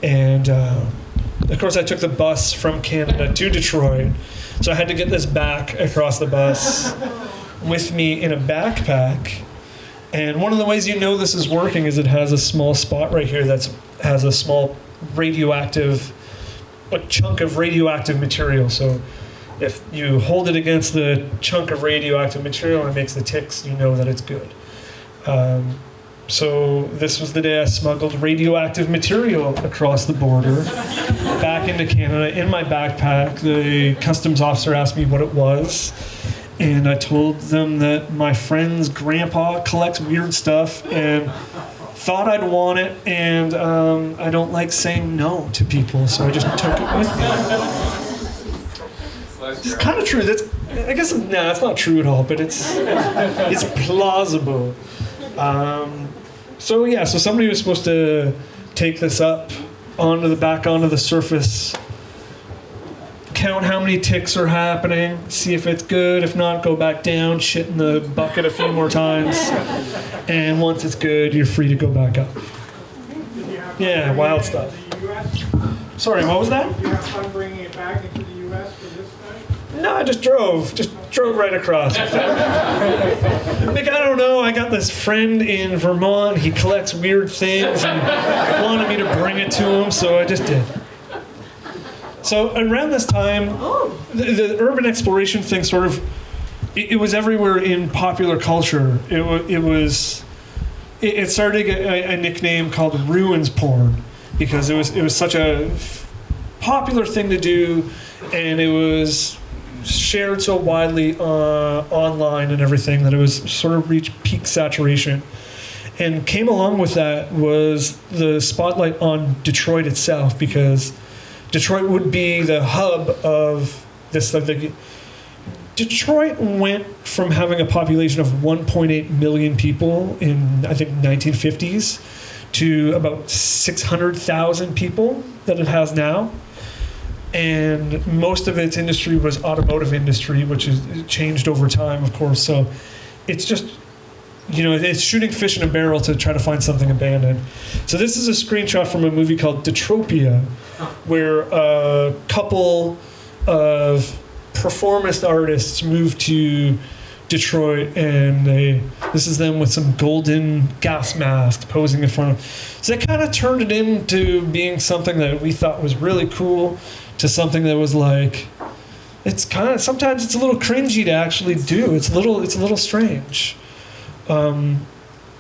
And of course I took the bus from Canada to Detroit, so I had to get this back across the bus with me in a backpack. And one of the ways you know this is working is it has a small spot right here that has a small chunk of radioactive material. So if you hold it against the chunk of radioactive material and it makes the ticks, you know that it's good. So this was the day I smuggled radioactive material across the border back into Canada in my backpack. The customs officer asked me what it was, and I told them that my friend's grandpa collects weird stuff and thought I'd want it, and I don't like saying no to people, so I just took it with me. It's kind of true. It's not true at all, but it's plausible. So somebody was supposed to take this up onto the surface, count how many ticks are happening, see if it's good. If not, go back down, shit in the bucket a few more times, and once it's good, you're free to go back up. Yeah, wild stuff. Sorry, what was that? Did you have fun bringing it back into the U.S. for this time? No, I just drove right across. Like, I don't know, I got this friend in Vermont, he collects weird things and wanted me to bring it to him, so I just did. So around this time, the urban exploration thing sort of, it was everywhere in popular culture. It started to get a nickname called ruins porn, because it was such a popular thing to do, and it was shared so widely online and everything that it was sort of reached peak saturation. And came along with that was the spotlight on Detroit itself, because Detroit would be the hub of this. Detroit went from having a population of 1.8 million people in, I think, 1950s to about 600,000 people that it has now. And most of its industry was automotive industry, which has changed over time, of course. So it's just, it's shooting fish in a barrel to try to find something abandoned. So this is a screenshot from a movie called Detropia, where a couple of performance artists moved to Detroit, and this is them with some golden gas masks posing in front of. So they kind of turned it into being something that we thought was really cool, to something that was like, sometimes it's a little cringy to actually do. It's a little strange. But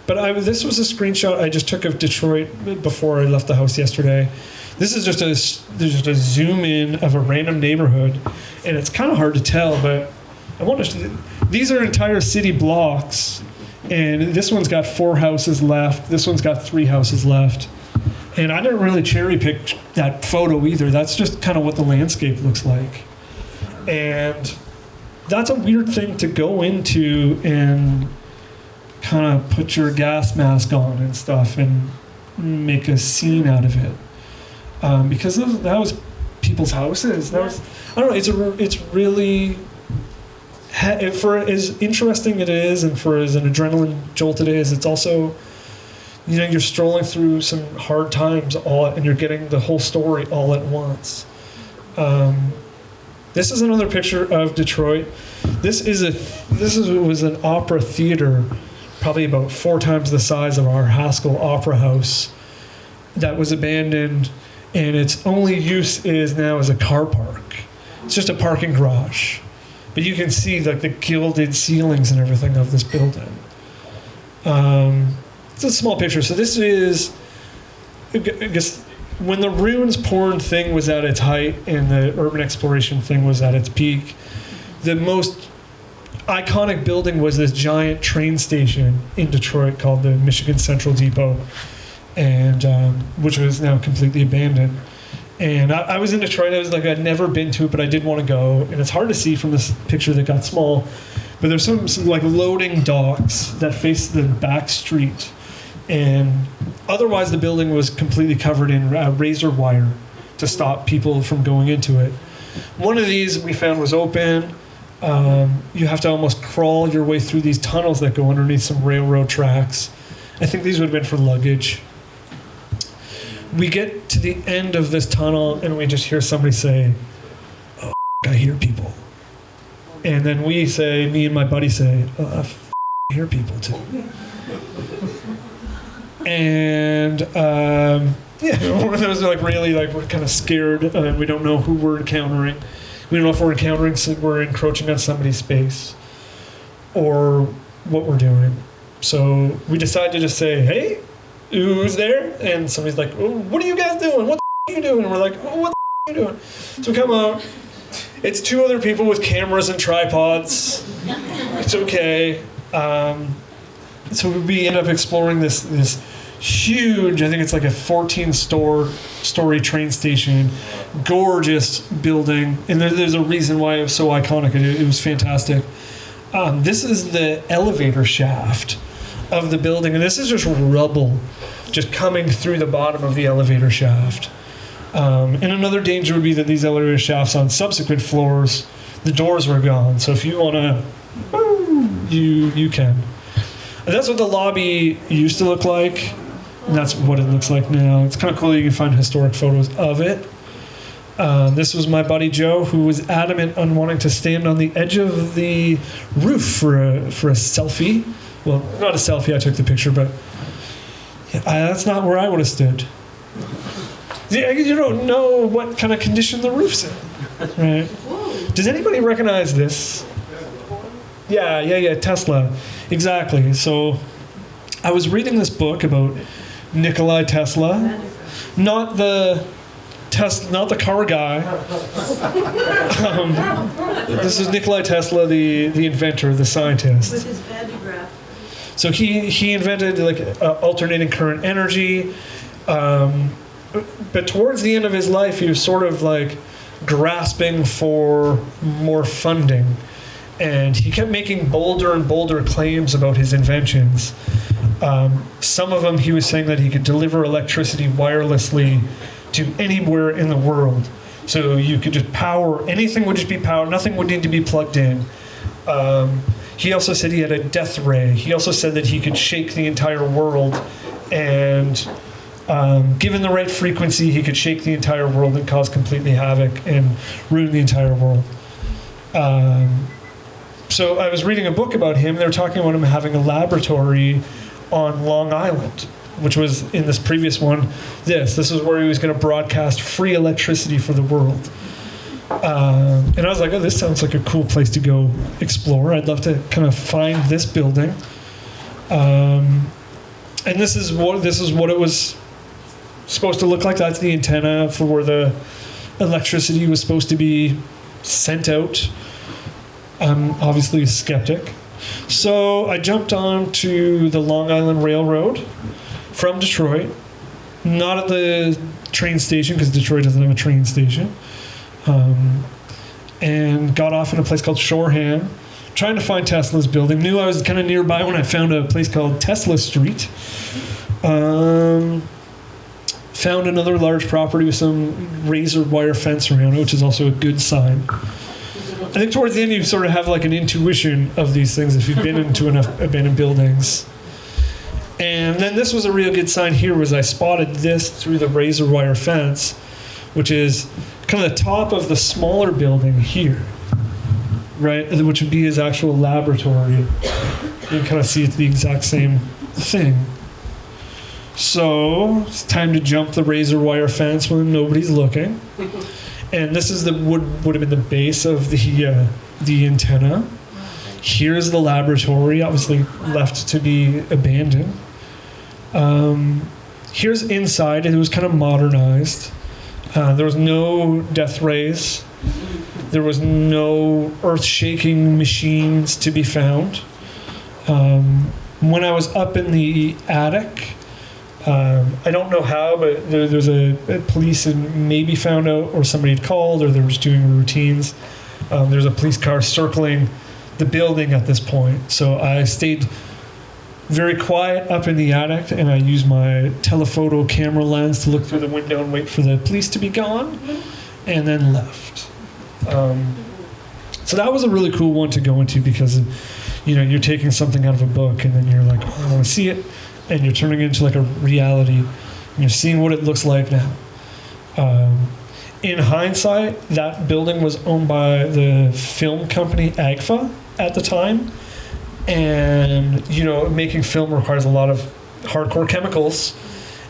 this was a screenshot I just took of Detroit before I left the house yesterday. This is just a zoom in of a random neighborhood, and it's kind of hard to tell, but these are entire city blocks, and this one's got 4 houses left. This one's got 3 houses left. And I didn't really cherry pick that photo either. That's just kind of what the landscape looks like. And that's a weird thing to go into and kind of put your gas mask on and stuff and make a scene out of it. Because that was people's houses. I don't know, it's really, for as interesting it is and for as an adrenaline jolt it is, it's also, you're strolling through some hard times and you're getting the whole story all at once. This is another picture of Detroit. This was an opera theater, probably about 4 times the size of our Haskell Opera House, that was abandoned, and its only use is now as a car park. It's just a parking garage, but you can see like the gilded ceilings and everything of this building. It's a small picture. So this is, I guess, when the ruins porn thing was at its height and the urban exploration thing was at its peak, the most iconic building was this giant train station in Detroit called the Michigan Central Depot, and which was now completely abandoned. And I was in Detroit. I'd never been to it, but I did want to go. And it's hard to see from this picture that got small, but there's some like loading docks that face the back street. And otherwise the building was completely covered in razor wire to stop people from going into it. One of these we found was open. You have to almost crawl your way through these tunnels that go underneath some railroad tracks. I think these would have been for luggage. We get to the end of this tunnel and we just hear somebody say, "Oh, I hear people." And then me and my buddy say, "Oh, I hear people too." And those are like really like we're kind of scared and we don't know who we're encountering. We don't know if we're we're encroaching on somebody's space or what we're doing. So we decide to just say, "Hey, who's there?" And somebody's like, "Oh, what are you guys doing? What the are you doing?" And we're like, "Oh, what the are you doing?" So we come out. It's 2 other people with cameras and tripods. It's okay. So we end up exploring this huge, I think it's like a 14-story train station, gorgeous building, and there's a reason why it was so iconic. It was fantastic. This is the elevator shaft of the building, and this is just rubble just coming through the bottom of the elevator shaft. And another danger would be that these elevator shafts on subsequent floors, the doors were gone. So if you want to, you can. And that's what the lobby used to look like, and that's what it looks like now. It's kind of cool that you can find historic photos of it. This was my buddy Joe, who was adamant on wanting to stand on the edge of the roof for a selfie. Well, not a selfie, I took the picture, but that's not where I would have stood. You don't know what kind of condition the roof's in, right? Does anybody recognize this? Yeah, Tesla. Exactly. So I was reading this book about Nikola Tesla, not the car guy. This is Nikola Tesla, the inventor, the scientist. With his pantograph. So he invented like alternating current energy. But towards the end of his life, he was sort of like grasping for more funding. And he kept making bolder and bolder claims about his inventions. Some of them, he was saying that he could deliver electricity wirelessly to anywhere in the world. So you could just power, anything would just be powered, nothing would need to be plugged in. He also said he had a death ray. He also said that he could shake the entire world, and given the right frequency, he could shake the entire world and cause completely havoc and ruin the entire world. So I was reading a book about him. They were talking about him having a laboratory on Long Island, which was in this previous one. This is where he was going to broadcast free electricity for the world. And I was like, oh, this sounds like a cool place to go explore. I'd love to kind of find this building. And this is what it was supposed to look like. That's the antenna for where the electricity was supposed to be sent out. I'm obviously a skeptic. So I jumped on to the Long Island Railroad from Detroit. Not at the train station, because Detroit doesn't have a train station. And got off in a place called Shoreham, trying to find Tesla's building. Knew I was kind of nearby when I found a place called Tesla Street. Found another large property with some razor wire fence around it, which is also a good sign. I think towards the end you sort of have like an intuition of these things if you've been into enough abandoned buildings. And then this was a real good sign here, was I spotted this through the razor wire fence, which is kind of the top of the smaller building here, right? Which would be his actual laboratory. You can kind of see it's the exact same thing. So it's time to jump the razor wire fence when nobody's looking. And this is would have been the base of the antenna. Here's the laboratory, obviously left to be abandoned. Here's inside. It was kind of modernized. There was no death rays. There was no earth-shaking machines to be found. When I was up in the attic, I don't know how, but there's a police and maybe found out, or somebody had called, or they were just doing routines. There's a police car circling the building at this point. So I stayed very quiet up in the attic, and I used my telephoto camera lens to look through the window and wait for the police to be gone, and then left. So that was a really cool one to go into, because you're taking something out of a book, and then you're like, oh, I want to see it, and you're turning it into like a reality, and you're seeing what it looks like now. In hindsight, that building was owned by the film company AGFA at the time, and making film requires a lot of hardcore chemicals,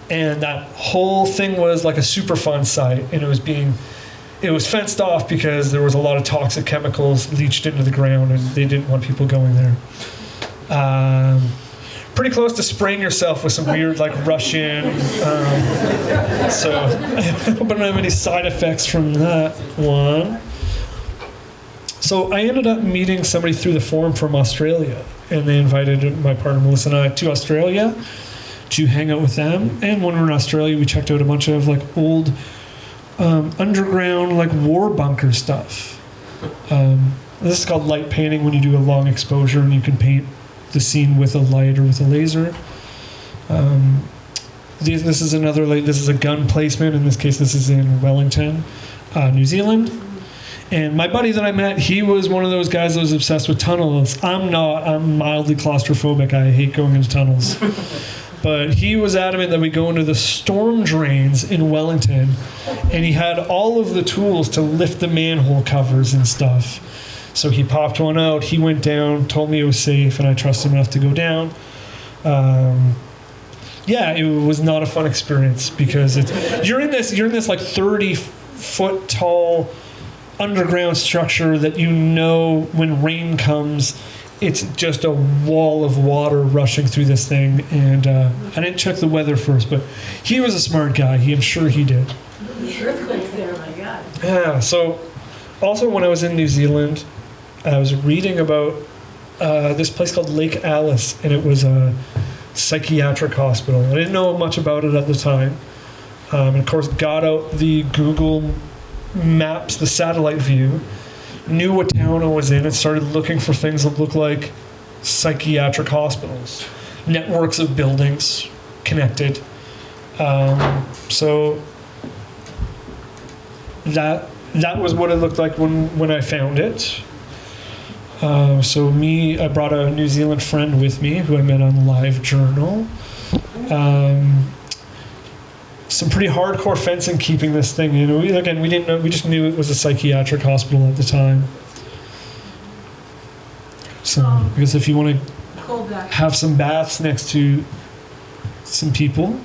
and that whole thing was like a Superfund site, and it was fenced off because there was a lot of toxic chemicals leached into the ground, and they didn't want people going there. Pretty close to spraying yourself with some weird like Russian. So I hope I don't have any side effects from that one. So I ended up meeting somebody through the forum from Australia, and they invited my partner Melissa and I to Australia to hang out with them. And when we were in Australia, we checked out a bunch of like old underground like war bunker stuff. This is called light painting, when you do a long exposure and you can paint the scene with a light or with a laser. This is a gun placement. In this case, this is in Wellington, New Zealand. And my buddy that I met, he was one of those guys that was obsessed with tunnels. I'm not. I'm mildly claustrophobic. I hate going into tunnels. But he was adamant that we go into the storm drains in Wellington, and he had all of the tools to lift the manhole covers and stuff. So he popped one out, he went down, told me it was safe, and I trusted him enough to go down. It was not a fun experience, because you're in this like 30-foot tall underground structure that when rain comes, it's just a wall of water rushing through this thing. And I didn't check the weather first, but he was a smart guy. I'm sure he did. Earthquakes there, my God. Yeah, so also when I was in New Zealand, I was reading about this place called Lake Alice, and it was a psychiatric hospital. I didn't know much about it at the time. And of course, got out the Google Maps, the satellite view, knew what town I was in, and started looking for things that looked like psychiatric hospitals, networks of buildings connected. So that was what it looked like when I found it. I brought a New Zealand friend with me who I met on LiveJournal. Some pretty hardcore fencing keeping this thing in. We didn't know, we just knew it was a psychiatric hospital at the time. So, because if you want to Cold back. have some baths next to some people.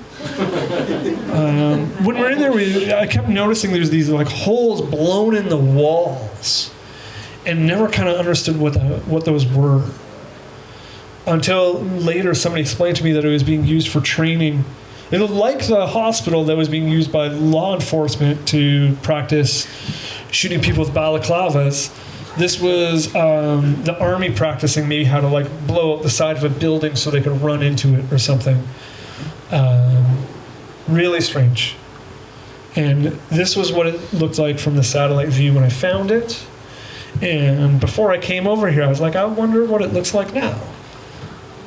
When we're in there, I kept noticing there's these like holes blown in the walls, and never kind of understood what those were. Until later, somebody explained to me that it was being used for training. It looked like the hospital that was being used by law enforcement to practice shooting people with balaclavas. This was the army practicing maybe how to like blow up the side of a building so they could run into it or something. Really strange. And this was what it looked like from the satellite view when I found it. And before I came over here, I was like, I wonder what it looks like now.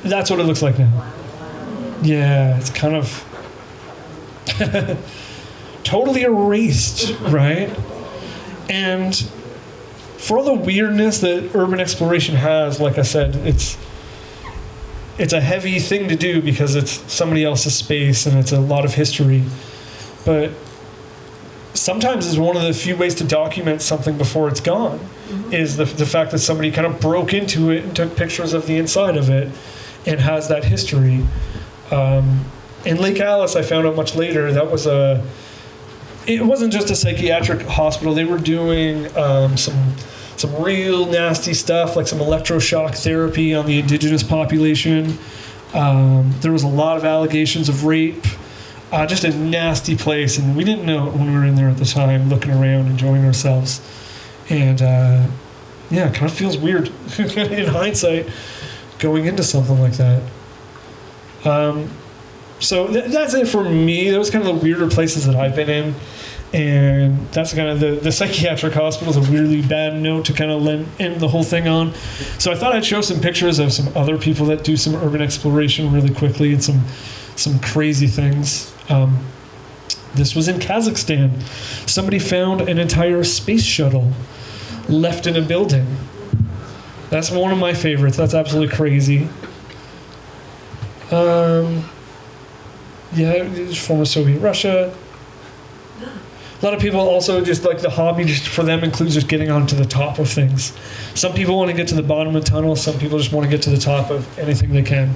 That's what it looks like now. Yeah, it's kind of totally erased, right? And for all the weirdness that urban exploration has, like I said, it's a heavy thing to do because it's somebody else's space and it's a lot of history. But sometimes it's one of the few ways to document something before it's gone, is the fact that somebody kind of broke into it and took pictures of the inside of it and has that history. In Lake Alice, I found out much later, it wasn't just a psychiatric hospital. They were doing some real nasty stuff, like some electroshock therapy on the indigenous population. There was a lot of allegations of rape. Just a nasty place, and we didn't know it when we were in there at the time, looking around, enjoying ourselves. And it kind of feels weird in hindsight going into something like that. So that's it for me. Those kind of the weirder places that I've been in. And that's kind of the psychiatric hospital is a really bad note to kind of end the whole thing on. So I thought I'd show some pictures of some other people that do some urban exploration really quickly and some crazy things. This was in Kazakhstan. Somebody found an entire space shuttle left in a building. That's one of my favorites. That's absolutely crazy. Former Soviet Russia. A lot of people also just like the hobby just for them includes just getting onto the top of things. Some people want to get to the bottom of the tunnel. Some people just want to get to the top of anything they can.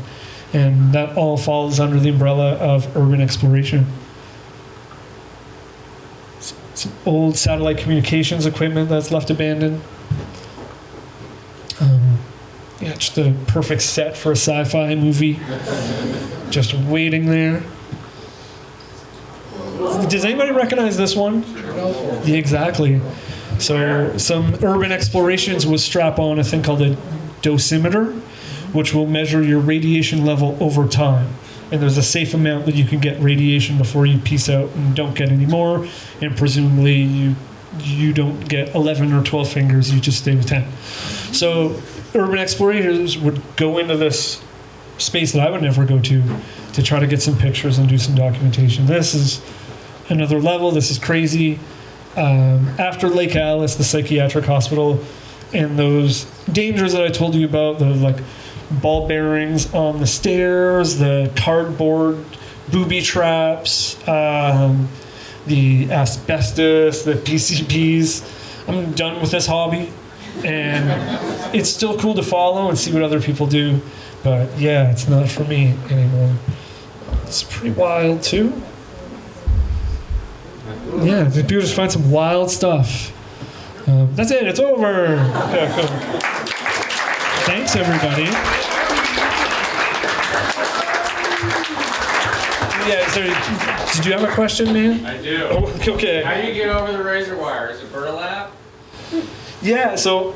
And that all falls under the umbrella of urban exploration. Some old satellite communications equipment that's left abandoned. Just a perfect set for a sci-fi movie. Just waiting there. Does anybody recognize this one? Yeah, exactly. So some urban explorations will strap on a thing called a dosimeter, which will measure your radiation level over time. And there's a safe amount that you can get radiation before you peace out and don't get any more. And presumably you don't get 11 or 12 fingers, you just stay with 10. So urban explorators would go into this space that I would never go to try to get some pictures and do some documentation. This is another level. This is crazy. After Lake Alice, the psychiatric hospital, and those dangers that I told you about, the like ball bearings on the stairs, the cardboard booby traps, the asbestos, the PCBs. I'm done with this hobby, and it's still cool to follow and see what other people do, but yeah, it's not for me anymore. It's pretty wild too. Yeah, the people just find some wild stuff. That's it. It's over. Yeah, cool. Thanks, everybody. Yeah, did you have a question, man? I do. Oh, okay. How do you get over the razor wire? Is it burlap? Yeah, so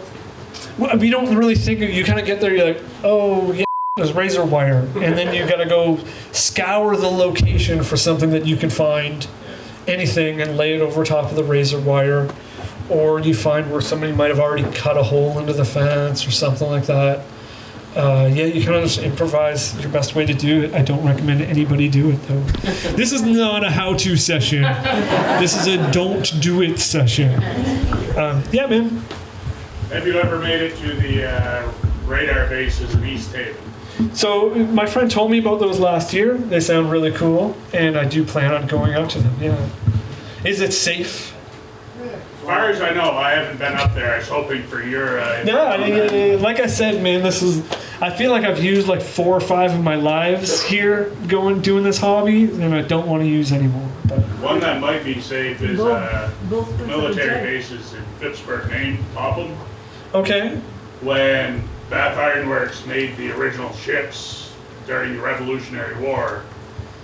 we don't really think, you kind of get there, you're like, oh, yeah, there's razor wire. And then you got to go scour the location for something that you can find anything and lay it over top of the razor wire. Or you find where somebody might have already cut a hole into the fence or something like that. Yeah, you kind of just improvise your best way to do it. I don't recommend anybody do it, though. This is not a how-to session. This is a don't do it session. Yeah, man. Have you ever made it to the radar bases in East Haven? So my friend told me about those last year. They sound really cool, and I do plan on going up to them, yeah. Is it safe? As far as I know, I haven't been up there. I was hoping for your... Yeah, like I said, man, I feel like I've used like 4 or 5 of my lives here doing this hobby, and I don't want to use anymore. But. One that might be safe is military bases in Pittsburgh, Maine, Popham. Okay. When Bath Iron Works made the original ships during the Revolutionary War,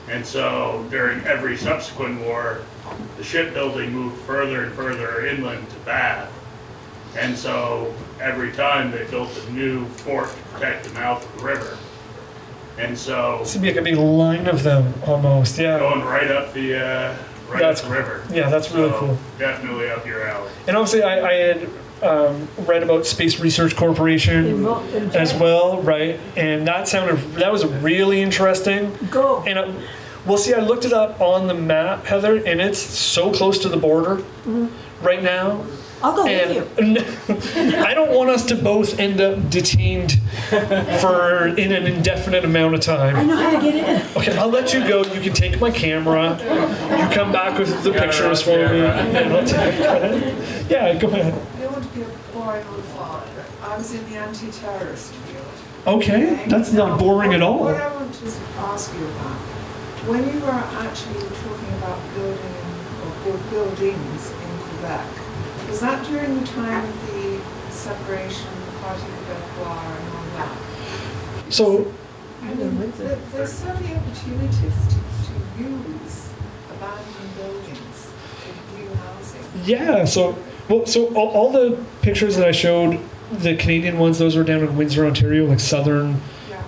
and so during every subsequent war, the shipbuilding moved further and further inland to Bath. And so every time they built a new fort to protect the mouth of the river. And so... Seems like a big line of them, almost, yeah. Going right up the river. Yeah, that's really cool. Definitely up your alley. And obviously I had read about Space Research Corporation as well, right? And that was really interesting. Go. And well, see, I looked it up on the map, Heather, and it's so close to the border right now. I'll go with And I don't want us to both end up detained in an indefinite amount of you. I time. know how to get in. Okay, I'll let you go. You can take my camera. You come back with the pictures for me. And I'll take it. Yeah, go ahead. I don't want to be a boring old father. I was in the anti-terrorist field. Okay, that's not boring at all. What I want to ask you about, when you were actually talking about buildings in Quebec, was that during the time of the separation, the Party of Belvoir and all that? So, I mean, there's so many opportunities to use abandoned buildings for new housing. yeah, so all the pictures that I showed, the Canadian ones, those were down in Windsor, Ontario, like southern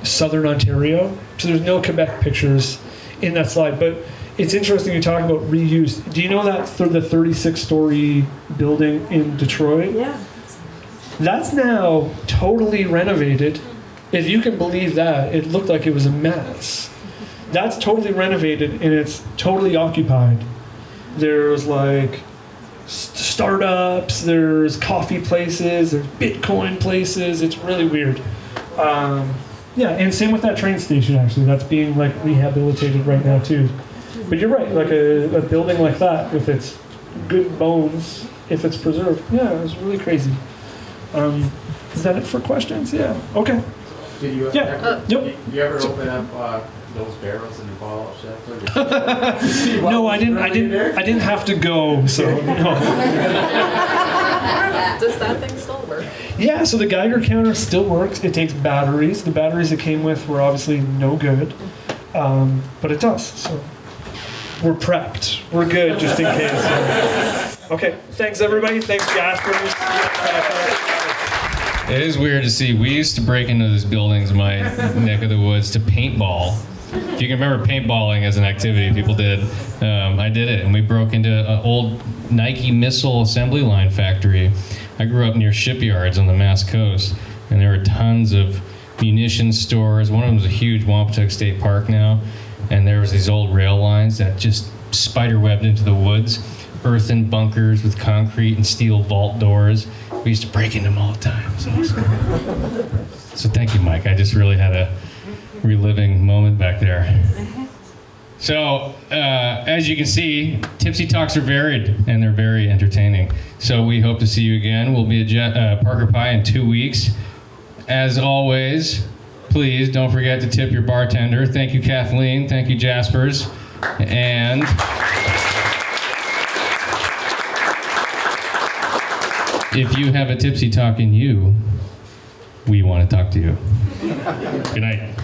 Ontario. So there's no Quebec pictures in that slide, but it's interesting you talk about reuse. Do you know that the 36-story building in Detroit? Yeah. That's now totally renovated. If you can believe that, it looked like it was a mess. That's totally renovated and it's totally occupied. There's like startups, there's coffee places, there's Bitcoin places. It's really weird. Yeah, and same with that train station actually. That's being like rehabilitated right now too. But you're right, like a building like that with its good bones, if it's preserved. Yeah, it's really crazy. Is that it for questions? Yeah. Okay. Did you Yeah. Yep. you ever open up those barrels in the follow-up shelter? No, I didn't have to go, so no. Does that thing still work? Yeah, so the Geiger counter still works. It takes batteries. The batteries it came with were obviously no good, but it does. So we're prepped. We're good, just in case. Okay, thanks everybody. Thanks Jasper. It is weird to see. We used to break into these buildings in my neck of the woods to paintball. If you can remember paintballing as an activity, people did. I did it, and we broke into an old Nike missile assembly line factory. I grew up near shipyards on the Mass Coast, and there were tons of munitions stores. One of them was a huge Wampatuck State Park now, and there was these old rail lines that just spider-webbed into the woods, earthen bunkers with concrete and steel vault doors. We used to break into them all the time. So thank you, Mike. I just really had a reliving moment back there. So, as you can see, Tipsy Talks are varied and they're very entertaining. So we hope to see you again. We'll be at Parker Pie in 2 weeks. As always, please don't forget to tip your bartender. Thank you, Kathleen. Thank you, Jaspers. And if you have a Tipsy Talk in you, we want to talk to you. Good night.